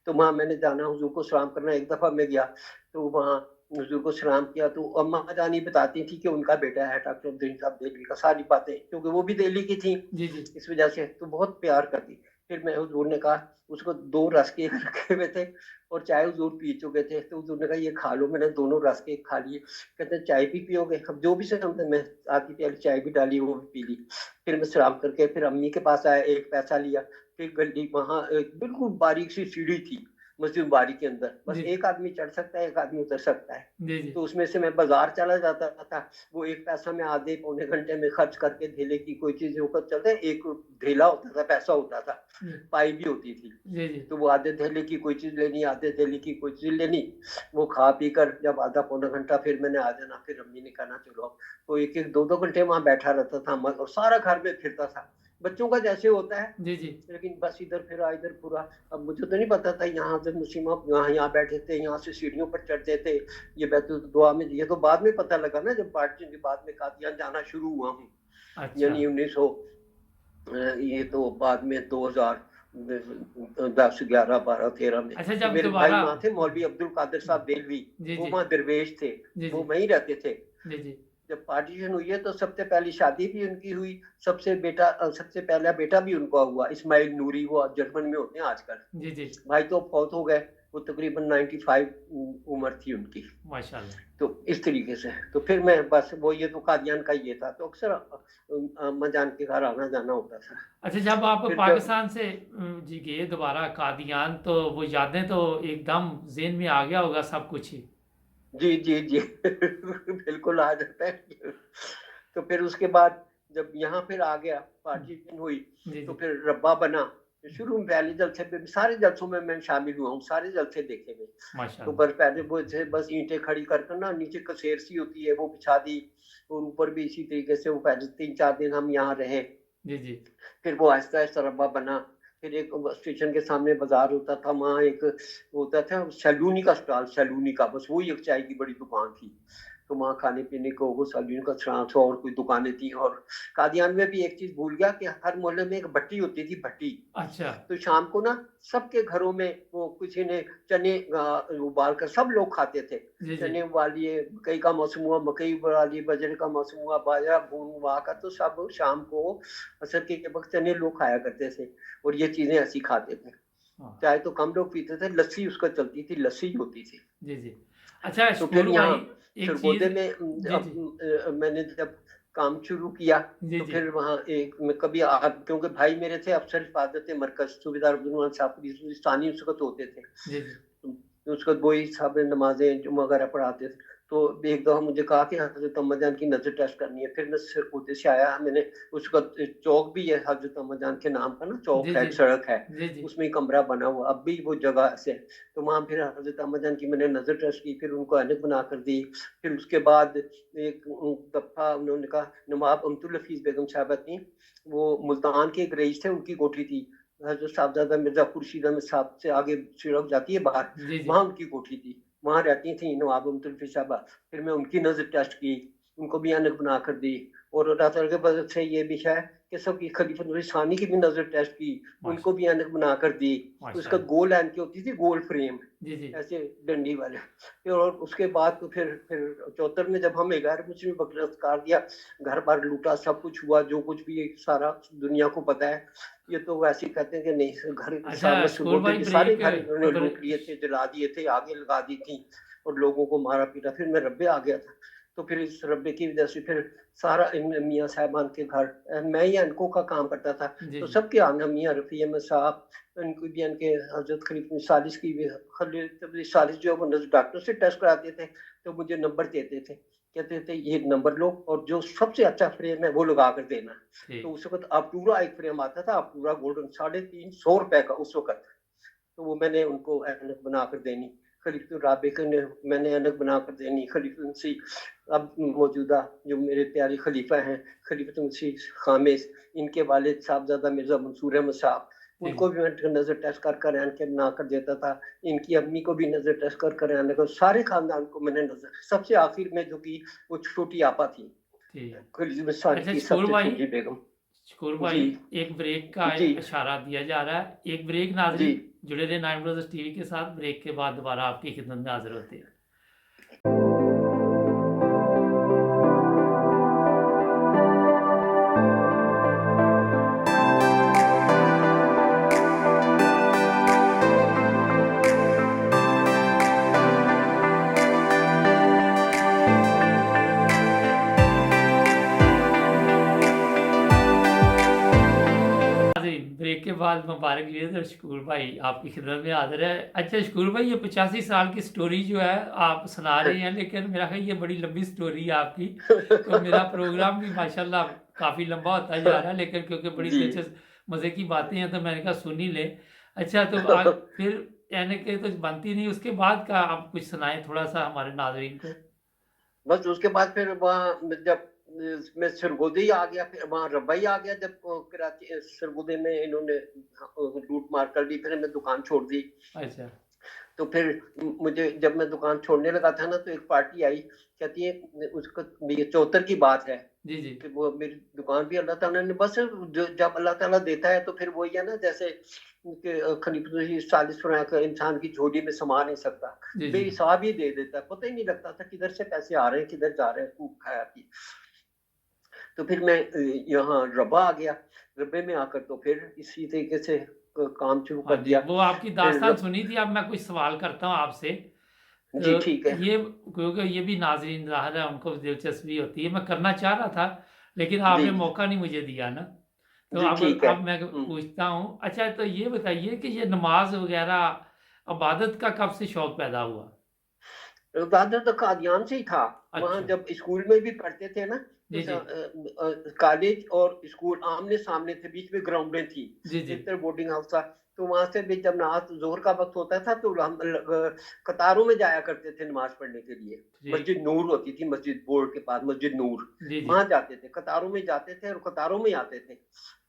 S2: तो वहाँ मैंने जाना, हुज़ूर को सलाम करना। एक दफ़ा मैं गया, तो वहाँ हुज़ूर को सलाम किया, तो अम्मा जान ही बताती थी कि उनका बेटा है डॉक्टर अब्दुल साहब देलवी का, सारी बातें, क्योंकि वो भी दिल्ली की थीं,
S1: जी, जी।
S2: इस वजह से तो बहुत प्यार करती। फिर मैं हुज़ूर ने कहा, उसको 2 रस केक रखे हुए थे और चाय हुज़ूर पी चुके थे, तो हुज़ूर ने कहा ये खा लो, मैंने दोनों रस केक खा लिए। कहते हैं चाय भी पियोगे? अब जो भी समझे, मैं आधी प्याली चाय भी डाली, वो भी पी ली। फिर मैं सलाम करके फिर अम्मी के पास आया, 1 पैसा लिया, फिर गली वहाँ एक बिल्कुल बारीक सी सीढ़ी थी, मस्जिद मुबारक के अंदर, बस
S1: जी।
S2: एक आदमी चढ़ सकता है, एक आदमी उतर सकता है।
S1: जी, जी।
S2: तो उसमें से मैं बाज़ार चला जाता था, वो 1 पैसा मैं आधे पौने घंटे में खर्च करके धेले की कोई चीज़ ऊपर चलते, एक धेला होता था, पैसा होता था,
S1: जी।
S2: पाई भी होती थी।
S1: जी, जी।
S2: तो वो आधे धेले की कोई चीज़ लेनी, आधे धेले की कोई चीज़ लेनी, वो खा पी कर जब आधा पौना घंटा फिर मैंने आ जाना, फिर अम्मी ने कहना चलो अब। तो 1-1 2-2 घंटे वहाँ बैठा रहता था और सारा घर में फिरता था। बच्चों का जैसे होता है,
S1: जी, जी।
S2: लेकिन बस इधर फिरा, इधर पूरा। अब मुझे तो नहीं पता था यहाँ से मुस्लिमा यहाँ यहाँ बैठे थे, यहाँ से सीढ़ियों पर चढ़ते थे, ये बैतुल दुआ में, ये तो बाद में पता लगा ना, जब पार्टी के बाद में कादियान जाना शुरू हुआ हूँ,
S1: अच्छा।
S2: यानी 1900 ये तो बाद में 2000 10, 11, 12, 13 में।
S1: अच्छा,
S2: तो
S1: जब
S2: मेरे भाई
S1: दोबारा
S2: वहाँ थे, मौलवी अब्दुल कादिर
S1: हुँ।
S2: साहब देलवी,
S1: जी,
S2: वो
S1: जी।
S2: वहाँ दरवेश थे,
S1: जी,
S2: वो
S1: जी।
S2: वहीं रहते थे।
S1: जी, जी।
S2: जब पार्टीशन हुई है तो सबसे पहली शादी भी उनकी हुई, सबसे पहला बेटा भी उनका हुआ, इस्माइल नूरी, वो जर्मन में होते हैं आजकल।
S1: जी, जी।
S2: भाई तो फौत हो गए, वो तकरीबन 95 उम्र थी उनकी।
S1: माशाल्लाह।
S2: तो इस तरीके से, तो फिर मैं बस वो, ये तो कादियान का ये था, तो अक्सर अम्मा जान के घर आना-जाना होता था।
S1: अच्छा, जब आप
S2: फिर जब
S1: पाकिस्तान से जी गए दोबारा कादियान, तो वो यादें तो एकदम ज़हन में आ गया होगा सब कुछ ही।
S2: जी, जी, जी। बिल्कुल आ जाता है। तो फिर उसके बाद जब यहाँ फिर आ गया,
S1: हुँ।
S2: पार्टीशन हुई,
S1: जी,
S2: तो
S1: जी।
S2: फिर रब्बा बना। शुरू में पहले जलसे पे सारे जलसों में मैं शामिल हुआ हूँ, सारे जलसे देखे मैं। तो
S1: माशाल्लाह।
S2: बस पहले वो थे, बस ईंटें खड़ी कर कर ना, नीचे कसेर सी होती है, वो बिछा दी, और ऊपर भी इसी तरीके से वो पहले 3-4 दिन हम यहाँ रहे।
S1: जी, जी।
S2: फिर वो आहिस्ता-आहिस्ता रब्बा बना। फिर एक स्टेशन के सामने बाज़ार होता था, वहाँ एक होता था सैलूनी का स्टॉल, सैलूनी का, बस वही एक चाय की बड़ी दुकान थी। तो वहाँ खाने-पीने को वो सैलूनी का स्टॉल था, और कोई दुकानें थी। और कादियान में भी एक चीज़ भूल गया कि हर मोहल्ले में एक भट्टी होती थी, भट्टी।
S1: अच्छा।
S2: तो शाम को ना सबके घरों में वो किसी ने चने उबाल कर सब लोग खाते थे।
S1: जी, जी।
S2: चने उबाल लिए, मकई का मौसम हुआ, मकई उबाल ली, बाजरे का मौसम हुआ, बाजरा भून-भुना कर तो सब शाम को असर के वक़्त चने लोग खाया करते थे, और ये चीज़ें ऐसी खाते थे।
S1: हाँ।
S2: चाय तो कम लोग पीते थे, लस्सी उसको चलती थी, लस्सी होती थी।
S1: जी, जी। अच्छा,
S2: तो फिर
S1: शकोर
S2: यहाँ
S1: भाई, एक चीज़
S2: सरगोधे में
S1: जी, जी।
S2: मैंने जब काम शुरू किया,
S1: जी,
S2: तो
S1: जी।
S2: फिर वहाँ एक मैं कभी क्योंकि भाई मेरे थे अफ़सर हिफ़ाज़त मरकज़, सूबेदार अब्दुल साहब पुलिस उस वक़्त होते थे।
S1: जी, जी।
S2: तो उसके बाद वही साहब नमाज़ें जुम्मा वगैरह पढ़ाते थे। तो एक दफ़ा मुझे कहा कि हज़रत अम्मा जान की नज़र टेस्ट करनी है। फिर मैं सरगोधे से आया, मैंने उस वक़्त चौक भी है हज़रत अम्मा जान के नाम का ना, चौक
S1: जी,
S2: है,
S1: जी।
S2: एक सड़क है,
S1: जी, जी।
S2: उसमें ही कमरा बना हुआ, अब भी वो जगह ऐसे है। तो वहाँ फिर हज़रत अम्मा जान की मैंने नज़र टेस्ट की, फिर उनको ऐनक बना कर दी। फिर उसके बाद एक दफ़ा उन्होंने कहा, नवाब अब्दुल हफ़ीज़ बेगम साहिबा थीं, वो मुल्तान के एक रईस थे, उनकी कोठी थी। हज़रत साहबज़ादा मिर्ज़ा खुर्शीद अहमद साहब से आगे सड़क जाती है बाहर,
S1: जी, जी।
S2: वहाँ उनकी कोठी थी। वहाँ रहती थीं नवाब अब्दुल हफ़ीज़ साहबा। फिर मैं उनकी नज़र टेस्ट की, उनको भी ऐनक बना कर दी। और अल्लाह ताला के फज़ल से ये भी है कि सबकी खलीफा नूर सानी की भी नजर टेस्ट की, उनको भी ऐनक बना कर दी। उसका
S1: माशाल्लाह।
S2: गोल ऐनक होती थी, गोल फ्रेम
S1: जी, जी।
S2: ऐसे डंडी वाले। फिर और उसके बाद तो फिर 74 में जब हमें गैर मुस्लिम पर गिरफ्तार किया, घर बार लूटा, सब कुछ हुआ, जो कुछ भी सारा दुनिया को पता है। ये तो वैसे ही कहते हैं कि नहीं, घर
S1: अच्छा
S2: सामने
S1: शकूर
S2: सरगोदे
S1: भाई
S2: के सारे
S1: ब्रेक
S2: घर इन्होंने
S1: ब्रे
S2: लूट लिए थे, जला दिए थे, आगे लगा दी थी और लोगों को मारा पीटा। फिर मैं रब्बे आ गया था, तो फिर इस रब्बे की वजह से फिर सारा इन मियाँ साहबान के घर, मैं ही इनको का काम करता था,
S1: जी,
S2: तो
S1: जी।
S2: सबके आगे मियाँ रफ़ी अहमद साहब, इनको भी इनके हजरत खलीफा सालिस की भी, खलीफा सालिस जो है वो डॉक्टर से टेस्ट कराते थे, तो मुझे नंबर देते थे, कहते थे ये नंबर लो और जो सबसे अच्छा फ्रेम है वो लगा कर देना। तो
S1: ठीक।
S2: उस वक्त अपूरा एक फ्रेम आता था, अपूरा गोल्डन, 350 रुपए का उस वक्त। तो वो मैंने उनको ऐनक बना कर देनी, खलीफा राबे को ने मैंने ऐनक बना कर देनी, खलीफा मुंशी अब मौजूदा जो मेरे प्यारे खलीफा हैं, खलीफा मुंशी खामिस, इनके वालिद साहबजादा मिर्जा मंसूर अहमद साहब,
S1: जी,
S2: उनको
S1: जी।
S2: भी मैं नजर टेस्ट कर कर ऐनक बना कर देता था। इनकी अम्मी को भी नजर टेस्ट कर कर ऐनक, सारे खानदान को मैंने नजर, सबसे आखिर में जो की वो छोटी आपा थी,
S1: ठीक।
S2: खलीफा सानी
S1: अच्छा
S2: की
S1: शकूर
S2: सबसे
S1: भाई
S2: छोटी बेगम।
S1: शकूर
S2: जी
S1: भाई, एक ब्रेक का
S2: जी
S1: इशारा दिया जा रहा है। एक ब्रेक
S2: जी।
S1: नाज़रीन, जुड़े रहे नाइन ब्रदर्स टीवी के साथ। ब्रेक के बाद दोबारा आपकी खिदमत में हाज़िर होते हैं। नाज़रीन, ब्रेक के बाद मुबारक लिए तो शकूर भाई आपकी खिदमत में हाज़िर है। अच्छा शकूर भाई, ये 85 साल की स्टोरी जो है आप सुना रहे हैं, लेकिन मेरा ख़्याल ये बड़ी लंबी स्टोरी है आपकी। तो मेरा प्रोग्राम भी माशाल्लाह काफ़ी लंबा होता जा रहा है, लेकिन क्योंकि बड़ी
S2: जी।
S1: दिलचस्प मज़े की बातें हैं तो मैंने कहा सुन ही लें। अच्छा तो आज फिर यानी कि तो बनती नहीं, उसके बाद का आप कुछ सुनाएँ थोड़ा-सा हमारे नाज़रीन को?
S2: बस उसके बाद फिर वहाँ जब मैं सरगोदे ही आ गया, फिर वहाँ रबाई आ गया, जब कराची सरगोदे में इन्होंने लूट मार कर दी, फिर मैं दुकान छोड़ दी।
S1: अच्छा।
S2: तो फिर मुझे जब मैं दुकान छोड़ने लगा था ना, तो एक पार्टी आई, कहती है उसको, ये 74 की बात है,
S1: जी, जी।
S2: कि वो मेरी दुकान भी अल्लाह ताला ने बस, जब अल्लाह ताला देता है तो फिर वही है ना, जैसे कि खलीफा चालीस का इंसान की झोली में समा नहीं सकता,
S1: जी, जी।
S2: बेहिसाब ही दे देता है, पता ही नहीं लगता था किधर से पैसे आ रहे हैं किधर जा रहे हैं, खूब खाया पी। तो फिर मैं यहाँ रबा आ गया, रबे में आकर तो फिर इसी तरीके से काम शुरू
S1: हाँ
S2: कर
S1: जी,
S2: दिया।
S1: वो आपकी
S2: फिर
S1: दास्तान सुनी थी। अब मैं कुछ सवाल करता हूँ आपसे।
S2: जी ठीक है।
S1: ये क्योंकि ये भी नाज़रीन ज़ाहिर है उनको भी दिलचस्पी होती है। मैं करना चाह रहा था, लेकिन
S2: जी
S1: आपने मौका नहीं मुझे दिया ना। तो
S2: जी ठीक है।
S1: अब मैं पूछता हूँ। अच्छा तो ये बताइए कि ये नमाज़ वग़ैरह इबादत का कब से शौक पैदा हुआ?
S2: इबादत तो कादियान से ही था। वहाँ
S1: अच्छा।
S2: जब स्कूल में भी पढ़ते थे ना,
S1: जी, जी।
S2: कॉलेज और स्कूल आमने सामने थे, बीच में ग्राउंडें थी,
S1: जी, जी।
S2: एक तरफ बोर्डिंग हाउस था। तो वहां से भी जब नमाज जोहर का वक्त होता था तो हम कतारों में जाया करते थे नमाज पढ़ने के लिए।
S1: ठीक।
S2: मस्जिद नूर होती थी, मस्जिद बोर्ड के पास मस्जिद नूर,
S1: जी, जी।
S2: वहां जाते थे, कतारों में जाते थे और कतारों में आते थे।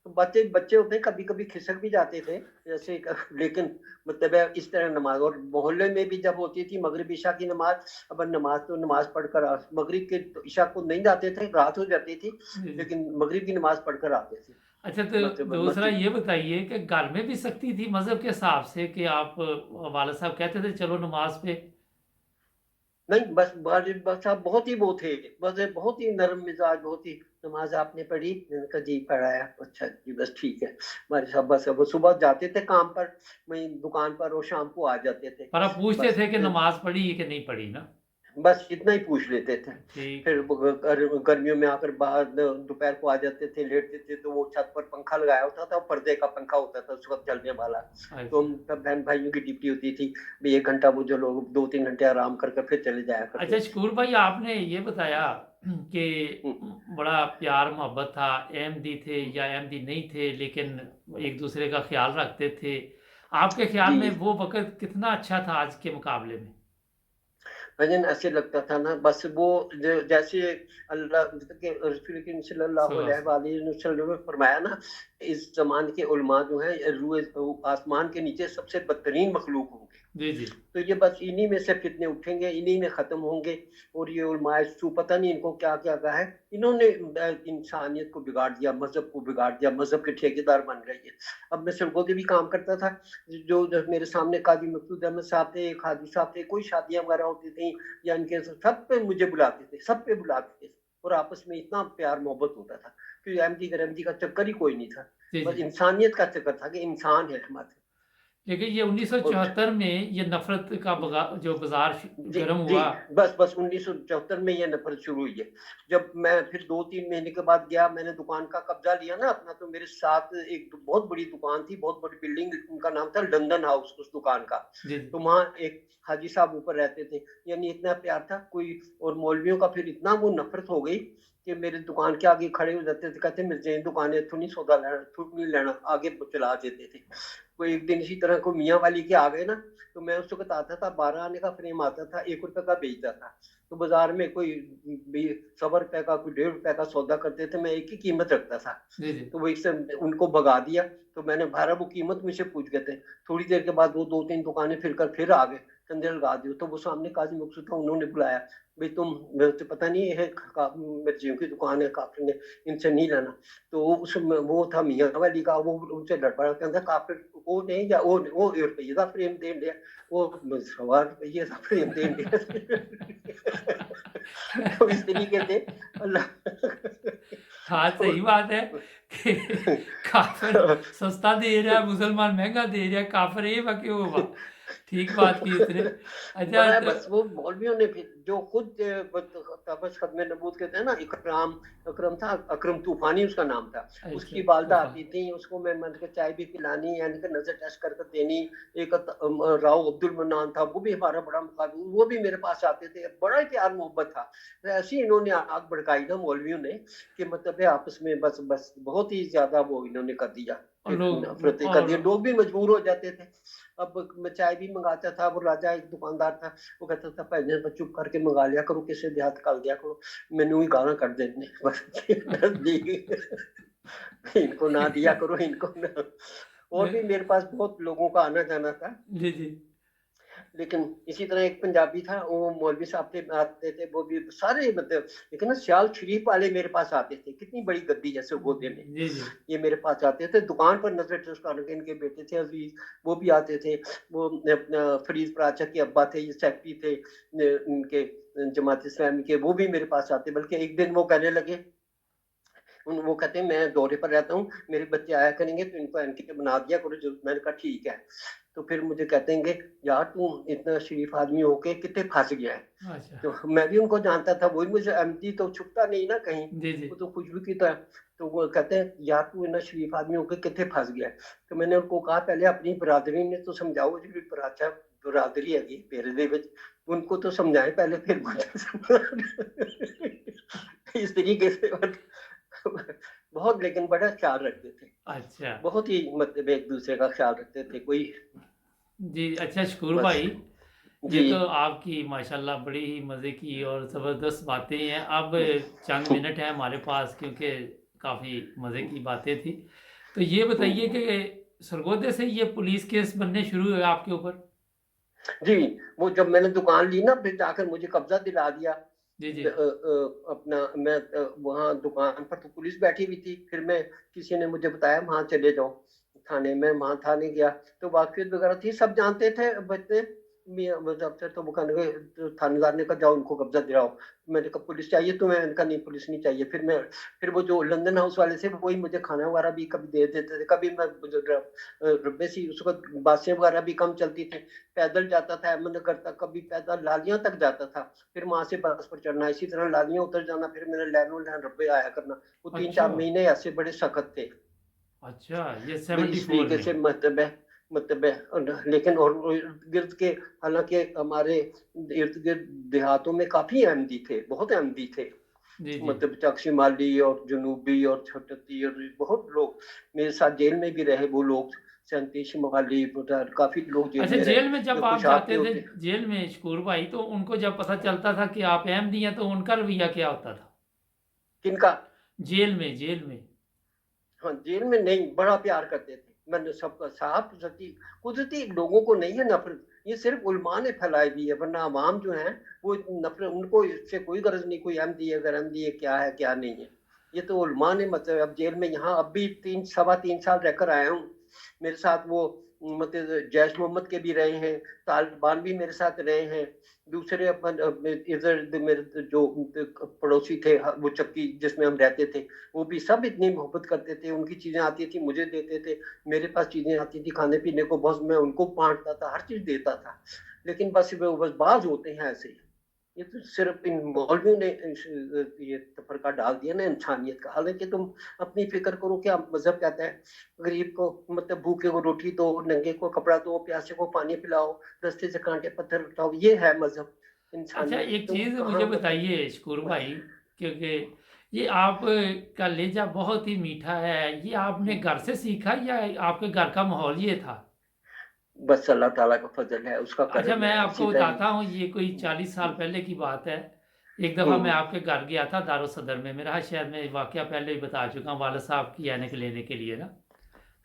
S2: तो बच्चे बच्चे होते कभी कभी खिसक भी जाते थे जैसे, लेकिन मतलब है इस तरह नमाज। और मोहल्ले में भी जब होती थी मगरिब इशा की नमाज, अब नमाज तो नमाज पढ़कर मगरिब के तो इशा को नहीं जाते थे, रात हो जाती थी,
S1: जी, जी।
S2: लेकिन मगरिब की नमाज पढ़कर आते थे।
S1: अच्छा तो
S2: मतलब
S1: दूसरा
S2: मस्जिद,
S1: ये बताइए कि घर में भी सख्ती थी मज़हब के हिसाब से कि आप वालिद साहब कहते थे चलो नमाज़ पे?
S2: नहीं बस वालिद साहब बहुत ही वो थे, बस बहुत ही नरम मिजाज, बहुत ही, नमाज आपने पढ़ी, मैंने कहा जी पढ़ाया, अच्छा जी बस ठीक है। हमारे साहब बस वो सुबह जाते थे काम पर, वहीं दुकान पर, और शाम को आ जाते थे।
S1: पर आप पूछते
S2: बस
S1: थे कि नमाज़ पढ़ी है कि नहीं पढ़ी ना?
S2: बस इतना ही पूछ लेते थे।
S1: ठीक।
S2: फिर वो गर्मियों में आकर बाहर दोपहर को आ जाते थे, लेटते थे, तो वो छत पर पंखा लगाया होता था, पर्दे का पंखा होता था उस वक्त चलने वाला। तो
S1: अच्छा।
S2: हम सब बहन भाइयों की ड्यूटी होती थी भाई, 1 घंटा वो जो लोग 2-3 घंटे आराम कर फिर चले जाया करते
S1: अच्छा
S2: थे।
S1: शकूर भाई, आपने ये बताया कि
S2: हम्म,
S1: बड़ा प्यार मोहब्बत था, अहमदी थे
S2: हम्म,
S1: या अहमदी नहीं थे, लेकिन एक दूसरे का ख्याल रखते थे। आपके ख्याल में
S2: जी
S1: वो वक़्त कितना अच्छा था आज के मुकाबले में?
S2: भजन ऐसे लगता था ना, बस वो जैसे अल्लाह के रसूल करीम सल्लल्लाहु
S1: सुबह
S2: अलैहि
S1: से।
S2: वसल्लम ने फरमाया ना, इस ज़माने के उलमा जो हैं रूए आसमान के नीचे सबसे बदतरीन मखलूक होंगे।
S1: जी जी
S2: तो ये बस इन्हीं में से फितने उठेंगे, इन्हीं में ख़त्म होंगे। और ये उलमाए सू पता नहीं इनको क्या-क्या कहा है। इन्होंने इंसानियत को बिगाड़ दिया, मज़हब को बिगाड़ दिया, मज़हब के ठेकेदार बन गए ये। अब मैं सरगोदे भी काम करता था, जो मेरे सामने काजी मकसूद अहमद साहब थे, हाजी साहब थे, कोई शादियाँ वगैरह होती थी या इनके सब पे मुझे बुलाते थे, सब पे बुलाते थे। और आपस में इतना प्यार मोहब्बत होता था कि अहमदी गैर-अहमदी का चक्कर ही कोई नहीं था।
S1: जी
S2: बस
S1: जी।
S2: इंसानियत का चक्कर था कि इंसान है हमारे।
S1: लेकिन ये
S2: और
S1: 1974 में ये नफरत का जो बाजार
S2: जी,
S1: गर्म
S2: जी,
S1: हुआ।
S2: बस 1974 में ये नफ़रत शुरू हुई है। जब मैं फिर 2-3 महीने के बाद गया, मैंने दुकान का कब्ज़ा लिया ना अपना, तो मेरे साथ एक बहुत बड़ी दुकान थी, बहुत बड़ी बिल्डिंग, उनका नाम था लंदन हाउस उस दुकान का।
S1: जी जी
S2: तो वहाँ एक हाजी साहब ऊपर रहते थे, यानी इतना प्यार था कोई। और मौलवियों का फिर इतना वो नफ़रत हो गई कि मेरे दुकान के आगे खड़े हो जाते थे, कहते मिर्ज़ा दी दुकान इत्थों नहीं सौदा लैना, इत्थों नहीं लेना, आगे चला देते थे। कोई एक दिन इसी तरह को मियाँ वाली के आ गए ना, तो मैं उस वक़्त आता था, 12 आने का फ्रेम आता था, ₹1 का बेचता था। तो बाज़ार में कोई बी ₹1.25 का, कोई ₹1.5 का सौदा करते थे, मैं एक ही कीमत रखता था।
S1: जी जी।
S2: तो वो इससे उनको भगा दिया, तो मैंने 12 वो कीमत मुझसे पूछ गए थे। थोड़ी देर के बाद वो 2-3 दुकानें फिर फिर आ गए, कंधे लगा दिए। तो वो सामने काज़ी मकसूद था, उन्होंने बुलाया, भई तुम, मुझे तो पता नहीं है मिर्चियों की दुकान है, काफ़िर ने, इनसे नहीं लेना। तो उसमें वो था मियाँ वाली का, वो उनसे लड़ पड़ा, कहता काफ़िर ਉਹ ਨਹੀਂ ਜਾਂ ਉਹ ਰੁਪਈਏ ਦਾ ਫਰੇਮ ਦੇਣ ਡਿਆ, ਉਹ ਸਵਾ ਰੁਪਈਏ ਦਾ ਫਰੇਮ ਦੇਣ ਡਿਆ। तो इस तरीके से अल्लाह
S1: हाँ,
S2: तो
S1: सही बात है कि काफ़िर सस्ता दे रहा है, मुसलमान महँगा दे रहा है, काफ़िर ये वा क्यों हुआ? ठीक बात की इसने। अच्छा
S2: बड़ा है,
S1: तो
S2: बस वो मौलवियों ने फिर जो खुद तबस खत्म नबूत कहते हैं ना, इकराम अकरम था, अकरम तूफानी उसका नाम था।
S1: अच्छा,
S2: उसकी वालदा
S1: तूफ़ान।
S2: आती थी, उसको मैं मान के चाय भी पिलानी, यानी कि नजर टेस्ट कर देनी। एक राव अब्दुल मन्नान था, वो भी हमारा बड़ा मुकाबला, वो भी मेरे पास आते थे, बड़ा ही प्यार मोहब्बत था। तो ऐसे ही इन्होंने आग भड़काई ना मौलवियों ने, कि मतलब है आपस में बस बस बहुत ही ज्यादा वो इन्होंने कर दिया,
S1: और
S2: फिर
S1: लोग
S2: नफरतें कर
S1: और
S2: दी, लोग भी मजबूर हो जाते थे। अब मैं चाय भी मंगाता था, वो राजा एक दुकानदार था, वो कहता था भाई ने चुप करके मंगा लिया करो, किसी देहात कर दिया करो, मैनू ही गाना कर देने बस इनको ना दिया करो, इनको ना। और
S1: मैं
S2: भी मेरे पास बहुत लोगों का आना जाना था।
S1: जी, जी।
S2: लेकिन इसी तरह एक पंजाबी था, वो मौलवी साहब थे, आते थे, वो भी सारे मतलब, लेकिन ना सियाल शरीफ वाले मेरे पास आते थे, कितनी बड़ी गद्दी जैसे गोदे में,
S1: जी, जी।
S2: ये मेरे पास आते थे दुकान पर नजर टेस्ट, इनके बेटे थे अजीज, वो भी आते थे। वो अपना फरीद पराचा के अब्बा थे, ये सेक्रेटरी थे इनके जमात इस्लामी के, वो भी मेरे पास आते। बल्कि एक दिन वो कहने लगे, वो कहते हैं मैं दौरे पर रहता हूँ, मेरे बच्चे आया करेंगे तो इनको एनके बना दिया करो जो। मैंने कहा ठीक है। तो फिर मुझे कहते हैं यार तू इतना शरीफ आदमी होके कितने फंस गया है।
S1: अच्छा।
S2: तो मैं भी उनको जानता था, वही मुझे एमडी तो छुपता नहीं ना कहीं,
S1: जी, जी।
S2: वो तो खुशबू की तरह। तो वो कहते हैं यार तू इतना शरीफ आदमी होके कितने फंस गया है। तो मैंने उनको कहा पहले अपनी बरादरी में तो समझाओ, जो भी पराचा बरादरी है मेरे दे विच, उनको तो समझाएं पहले, फिर मुझे इस तरीके से बहुत, लेकिन बड़ा ख्याल रखते थे,
S1: अच्छा।
S2: बहुत ही मतलब एक दूसरे का ख्याल रखते थे कोई।
S1: जी, अच्छा शकूर
S2: बस
S1: भाई, ये
S2: जी
S1: तो आपकी माशाल्लाह बड़ी ही मज़े की और ज़बरदस्त बातें हैं। अब चंद मिनट हैं हमारे पास क्योंकि काफ़ी मज़े की बातें थी। तो ये बताइए कि सरगोधे से ये पुलिस केस बनने शुरू हुए आपके ऊपर?
S2: जी, वो जब मैंने दुकान ली ना, फिर जाकर मुझे कब्जा दिला दिया।
S1: जी, जी।
S2: अपना मैं वहाँ दुकान पर तो पुलिस बैठी हुई थी, फिर मैं, किसी ने मुझे बताया वहाँ चले जाओ थाने में, वहाँ थाने गया तो वाकियत वगैरह थी, सब जानते थे बच्चे, मतलब से। तो वो कहने लगे, तो थानेदार ने कहा जाओ उनको कब्जा दिलाओ। मैंने कहा पुलिस चाहिए तुम्हें? मैंने कहा नहीं पुलिस नहीं चाहिए। फिर वो जो लंदन हाउस वाले थे वही मुझे खाना वगैरह भी कभी दे देते थे, कभी मैं रब्बे सी उस वक्त बासें वगैरह भी कम चलती थी, पैदल जाता था अहमदनगर तक, कभी पैदल लालियां तक जाता था, फिर वहां से बस पर चढ़ना, इसी तरह लालियां उतर जाना, फिर मेरे लैन लैन रब्बे आया करना। वो तीन
S1: अच्छा,
S2: चार महीने ऐसे बड़े सख्त थे।
S1: अच्छा ये
S2: भाई इस
S1: 74
S2: तरीके से
S1: में।
S2: मतलब है लेकिन और गिर्द के, हालांकि हमारे इर्द गिर्द देहातों में काफी अहमदी थे, बहुत अहमदी थे,
S1: जी, जी।
S2: मतलब शिमाली और जनूबी और छठती और बहुत लोग मेरे साथ जेल में भी रहे, वो लोग सैंती शिमाली काफी लोग जेल
S1: अच्छा
S2: में रहे,
S1: जेल में जब
S2: जो
S1: आप
S2: खुशाब के
S1: जाते थे
S2: होते।
S1: जेल में शकूर भाई, तो उनको जब पता चलता था कि आप अहमदी हैं तो उनका रवैया क्या होता था?
S2: किनका?
S1: जेल में, जेल में।
S2: हाँ, जेल में नहीं, बड़ा प्यार करते थे। मैंने सबका साहब कुदरती लोगों को नहीं है नफरत, ये सिर्फ उलमा ने फैलाई हुई है, वरना अवाम जो है वो नफरत, उनको इससे कोई गरज नहीं, कोई अहमदी है गरमदी है क्या है क्या नहीं है। ये तो उलमा ने मतलब अब जेल में, यहाँ अब भी 3 सवा 3 साल रहकर आया हूँ। मेरे साथ वो मतलब जैश मोहम्मद के भी रहे हैं, तालिबान भी मेरे साथ रहे हैं, दूसरे अपन इधर मेरे जो पड़ोसी थे, वो चक्की जिसमें हम रहते थे, वो भी सब इतनी मोहब्बत करते थे। उनकी चीजें आती थी मुझे देते थे, मेरे पास चीजें आती थी खाने पीने को, बस मैं उनको बांटता था, हर चीज देता था। लेकिन बस वो बस बाज होते हैं ऐसे ही। ये तो सिर्फ इन मौलवियों ने ये तफरका डाल दिया ना इंसानियत का। हालांकि तुम अपनी फिक्र करो, क्या मजहब कहता है, गरीब को मतलब भूखे को रोटी दो, नंगे को कपड़ा दो, प्यासे को पानी पिलाओ, रास्ते से कांटे पत्थर उठाओ, ये है मजहब
S1: अच्छा,
S2: इंसानियत।
S1: एक
S2: तुम
S1: चीज़ मुझे
S2: कहाँ मतलब।
S1: बताइए शकूर भाई, क्योंकि ये आप का लहजा बहुत ही मीठा है, ये आपने घर से सीखा या आपके घर का माहौल ये था?
S2: बस अल्लाह ताला का फजल है, उसका
S1: अच्छा,
S2: करम
S1: मैं
S2: है,
S1: आपको
S2: इसी
S1: बताता हूँ, ये कोई
S2: तरह।
S1: 40 साल पहले की बात है। एक दफ़ा मैं
S2: हम्म,
S1: आपके घर गया था दारुल सदर में, मेरा शायद मैं वाक़या पहले ही बता चुका हूँ, वालिद साहब की ऐनक लेने के लिए ना।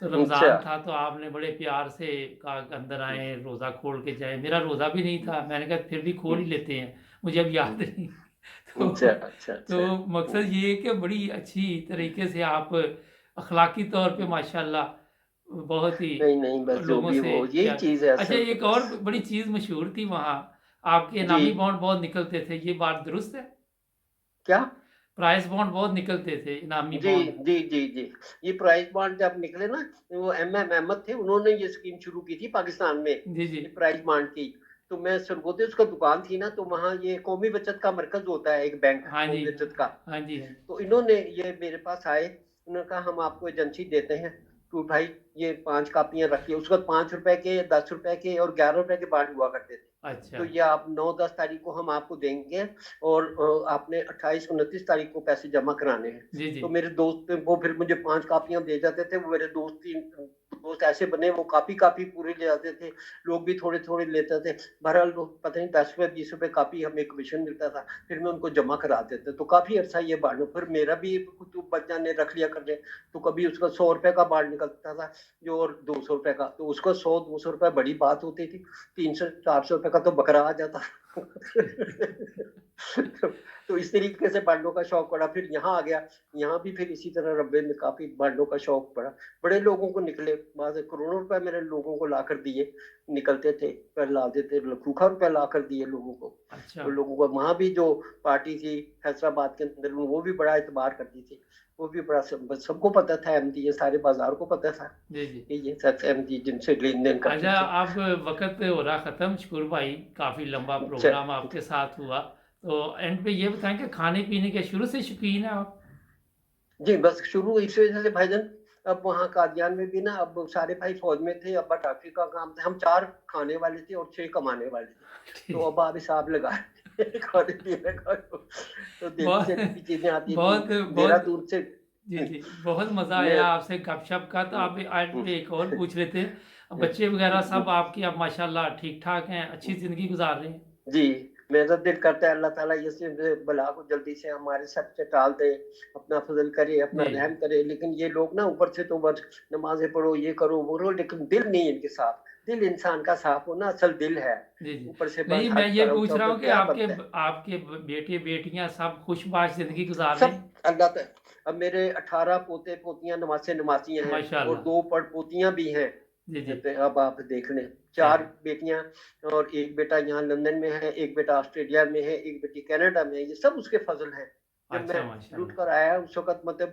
S1: तो
S2: अच्छा।
S1: रमज़ान था, तो आपने बड़े प्यार से कहा कि अंदर आएँ, रोज़ा खोल के जाएँ। मेरा रोज़ा भी नहीं था, मैंने कहा फिर भी खोल ही लेते हैं, मुझे अब याद नहीं।
S2: अच्छा
S1: तो
S2: अच्छा अच्छा।
S1: तो मकसद ये है कि बड़ी अच्छी तरीके से आप अखलाकी तौर पे माशाल्लाह बहुत ही
S2: नहीं नहीं, बस जो
S1: लोगों
S2: भी
S1: से
S2: हो, यही
S1: प्यार।
S2: चीज है
S1: अच्छा,
S2: असल में
S1: एक और
S2: बस।
S1: बड़ी चीज़ मशहूर थी वहाँ, आपके
S2: जी।
S1: इनामी बॉन्ड बहुत निकलते थे, ये बात दुरुस्त है?
S2: क्या?
S1: प्राइज़ बॉन्ड बहुत निकलते थे, इनामी
S2: जी
S1: बॉन्ड।
S2: जी जी जी। ये प्राइस बॉन्ड जब निकले ना, वो एम अहमद थे, उन्होंने ये स्कीम शुरू की थी पाकिस्तान में,
S1: जी, जी।
S2: ये प्राइस बॉन्ड की। तो मैं सरगोदे उसका दुकान थी ना, तो वहाँ ये कौमी बचत का मरकज होता है, एक बैंक
S1: हाँ जी।
S2: कौमी बचत का।
S1: हाँ जी, हाँ।
S2: तो इन्होंने ये मेरे पास आए, उन्होंने कहा हम आपको एजेंसी देते हैं, तो भाई ये 5 कापियां रखिए। उसके बाद 5 रुपए के, 10 रुपए के और 11 रुपए के बांड हुआ करते थे।
S1: अच्छा।
S2: तो ये आप 9-10 तारीख को हम आपको देंगे, और आपने 28-29 तारीख को पैसे जमा कराने हैं।
S1: जी, जी।
S2: तो मेरे दोस्त वो फिर मुझे 5 कापियां दे जाते थे, वो मेरे दोस्त ऐसे बने, वो कापी कापी पूरे ले जाते थे, लोग भी थोड़े थोड़े लेते थे। बहरहाल वो पता नहीं 10 रुपए 20 रुपए कापी हमें कमीशन मिलता था, फिर मैं उनको जमा करा देते। तो काफी अर्सा ये बांड, फिर मेरा भी कुछ बच्चा ने रख लिया करने। तो कभी उसका 100 रुपए का बांड निकलता था, जो और 200 रुपए का, तो उसको 100-200 रुपए बड़ी बात होती थी, 300-400 रुपए का तो बकरा आ जाता। तो इस तरीके से बांडों का शौक पड़ा, फिर यहाँ आ गया। यहाँ भी फिर इसी तरह रब्बे में काफी बांडों का शौक पड़ा, बड़े लोगों को निकले, बाद करोड़ों रुपए मेरे लोगों को ला कर दिए, निकलते थे, पर ला देते, लखूखा रुपए ला कर दिए लोगों को।
S1: अच्छा।
S2: और लोगों को वहां भी जो पार्टी थी फैसलाबाद के अंदर, वो भी बड़ा एतबार करती थी, वो भी बड़ा सबको पता था, एमडी, ये सारे बाजार को पता था
S1: जी, जी।
S2: कि ये सच एमडी जिनसे लेन देन करते
S1: अच्छा,
S2: थे।
S1: अब वक़्त हो रहा ख़त्म शकूर भाई, काफ़ी लंबा
S2: अच्छा।
S1: प्रोग्राम आपके साथ हुआ। तो एंड पे ये बताएँ कि खाने-पीने के शुरू से शौकीन हैं आप?
S2: जी, बस शुरू इस वजह से भाईजान, अब वहाँ कादियान में भी ना, अब सारे भाई फौज में थे, अब्बा डॉक्टरी का काम था, हम 4 खाने वाले थे और 6 कमाने वाले थे। तो
S1: ठीक।
S2: अब आप हिसाब लगा खाने पीने का। तो दिल्ली
S1: बहुत
S2: से भी चीजें आती थी,
S1: बहुत बहुत
S2: देहरादून से।
S1: जी, जी। बहुत मज़ा
S2: मैं
S1: आया आपसे गपशप का। तो आप एंड पे एक और पूछ रहे थे, बच्चे वग़ैरह सब आपके अब माशाल्लाह ठीक-ठाक हैं, अच्छी ज़िंदगी गुज़ार रहे हैं?
S2: जी, मेरा दिल करता है अल्लाह ताला इस बला को जल्दी से हमारे सर से टाल दे, अपना फजल करे, अपना
S1: जी,
S2: रहम करे। लेकिन ये लोग ना ऊपर से तो बस नमाजें पढ़ो, ये करो वो करो, लेकिन दिल नहीं इनके साफ। दिल इंसान का साफ होना असल दिल है,
S1: जी, जी।
S2: ऊपर से बस
S1: नहीं, मैं
S2: हज
S1: ये
S2: करो
S1: पूछ रहा
S2: तो
S1: हूँ कि
S2: क्या
S1: आपके
S2: बनता है।
S1: आपके बेटे-बेटियाँ सब खुशबाश ज़िंदगी गुज़ार रहे
S2: सब
S1: हैं?
S2: अल्लाह अब मेरे 18 पोते पोतियां नवासे नवासियां हैं, और
S1: माशाल्लाह।
S2: 2 पड़ पोतियां भी हैं।
S1: जी, जी।
S2: तो अब आप देख लें, 4
S1: चलिए।
S2: बेटियां, और एक बेटा यहाँ लंदन में है, एक बेटा ऑस्ट्रेलिया में है, एक बेटी कनाडा में है। ये सब उसके फजल है। जब मैं
S1: अच्छा,
S2: लुट
S1: माशाल्लाह।
S2: कर आया उस वक्त, मतलब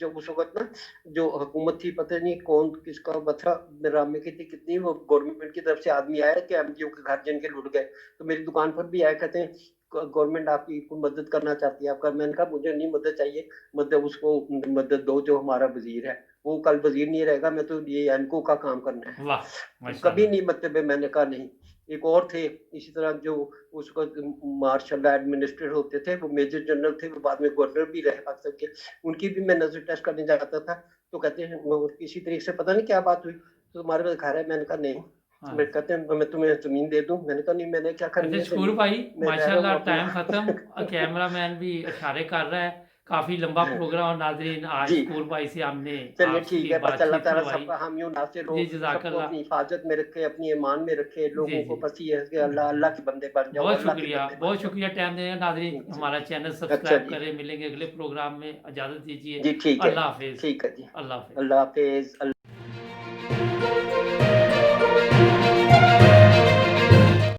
S2: जब उस वक्त ना जो हुकूमत थी, पता नहीं कौन किसका बथा ड्रामे की थी कितनी, वो गवर्नमेंट की तरफ से आदमी आया कि एमडीओ के घर जिनके लुट गए, तो मेरी दुकान पर भी आए, कहते हैं गवर्नमेंट आपकी मदद करना चाहती है आपका। मैंने कहा मुझे नहीं मदद चाहिए, मदद उसको मदद दो जो हमारा वजीर है, वो कल वजीर नहीं रहेगा, मैं तो ये एनको का काम करना है।
S1: वाह!
S2: तो कभी
S1: माशाल्लाह।
S2: नहीं, मतलब मैंने कहा नहीं। एक और थे इसी तरह जो उसको मार्शल एडमिनिस्ट्रेटर होते थे, वो मेजर जनरल थे, वो बाद में गवर्नर भी रहे पाकिस्तान के। उनकी भी मैं नजर टेस्ट करने जाता था, तो कहते हैं किसी तरीके से पता नहीं क्या बात हुई, तो तुम्हारे पास घर है? मैंने कहा नहीं। तो
S1: हाँ।
S2: मैं कहते हैं मैं तुम्हें जमीन दे दूं? मैंने कहा नहीं, मैंने क्या
S1: अच्छा
S2: करनी है
S1: शकूर
S2: जमीन,
S1: भाई,
S2: मैं रह रहा हूँ
S1: माशाल्लाह
S2: अपना।
S1: टाइम ख़त्म। कैमरामैन भी इशारे कर रहा है, काफ़ी लंबा प्रोग्राम नाज़रीन, आज
S2: जी।
S1: कूर भाई से हमने
S2: चलिए ठीक
S1: आपकी
S2: है, बस अल्लाह
S1: बातचीत
S2: ताला
S1: करवाई।
S2: सबका हामी नासिर हो,
S1: जी,
S2: सबको
S1: जज़ाकल्लाह।
S2: अपनी हिफाज़त में रखे, अपनी ईमान में रखे,
S1: जी,
S2: लोगों को
S1: जी।
S2: बस ये है कि अल्लाह अल्लाह के बंदे बन जाओ, अल्लाह के बंदे बन
S1: बहुत
S2: जाओ।
S1: शुक्रिया टाइम देने का नाज़रीन।
S2: जी,
S1: हमारा चैनल
S2: अच्छा
S1: सब्सक्राइब
S2: जी।
S1: करें, मिलेंगे अगले प्रोग्राम में। इजाज़त दीजिए।
S2: जी, ठीक है।
S1: अल्लाह हाफ़िज़।
S2: ठीक है जी।
S1: अल्लाह हाफ़िज़।
S2: अल्लाह हाफ़िज़।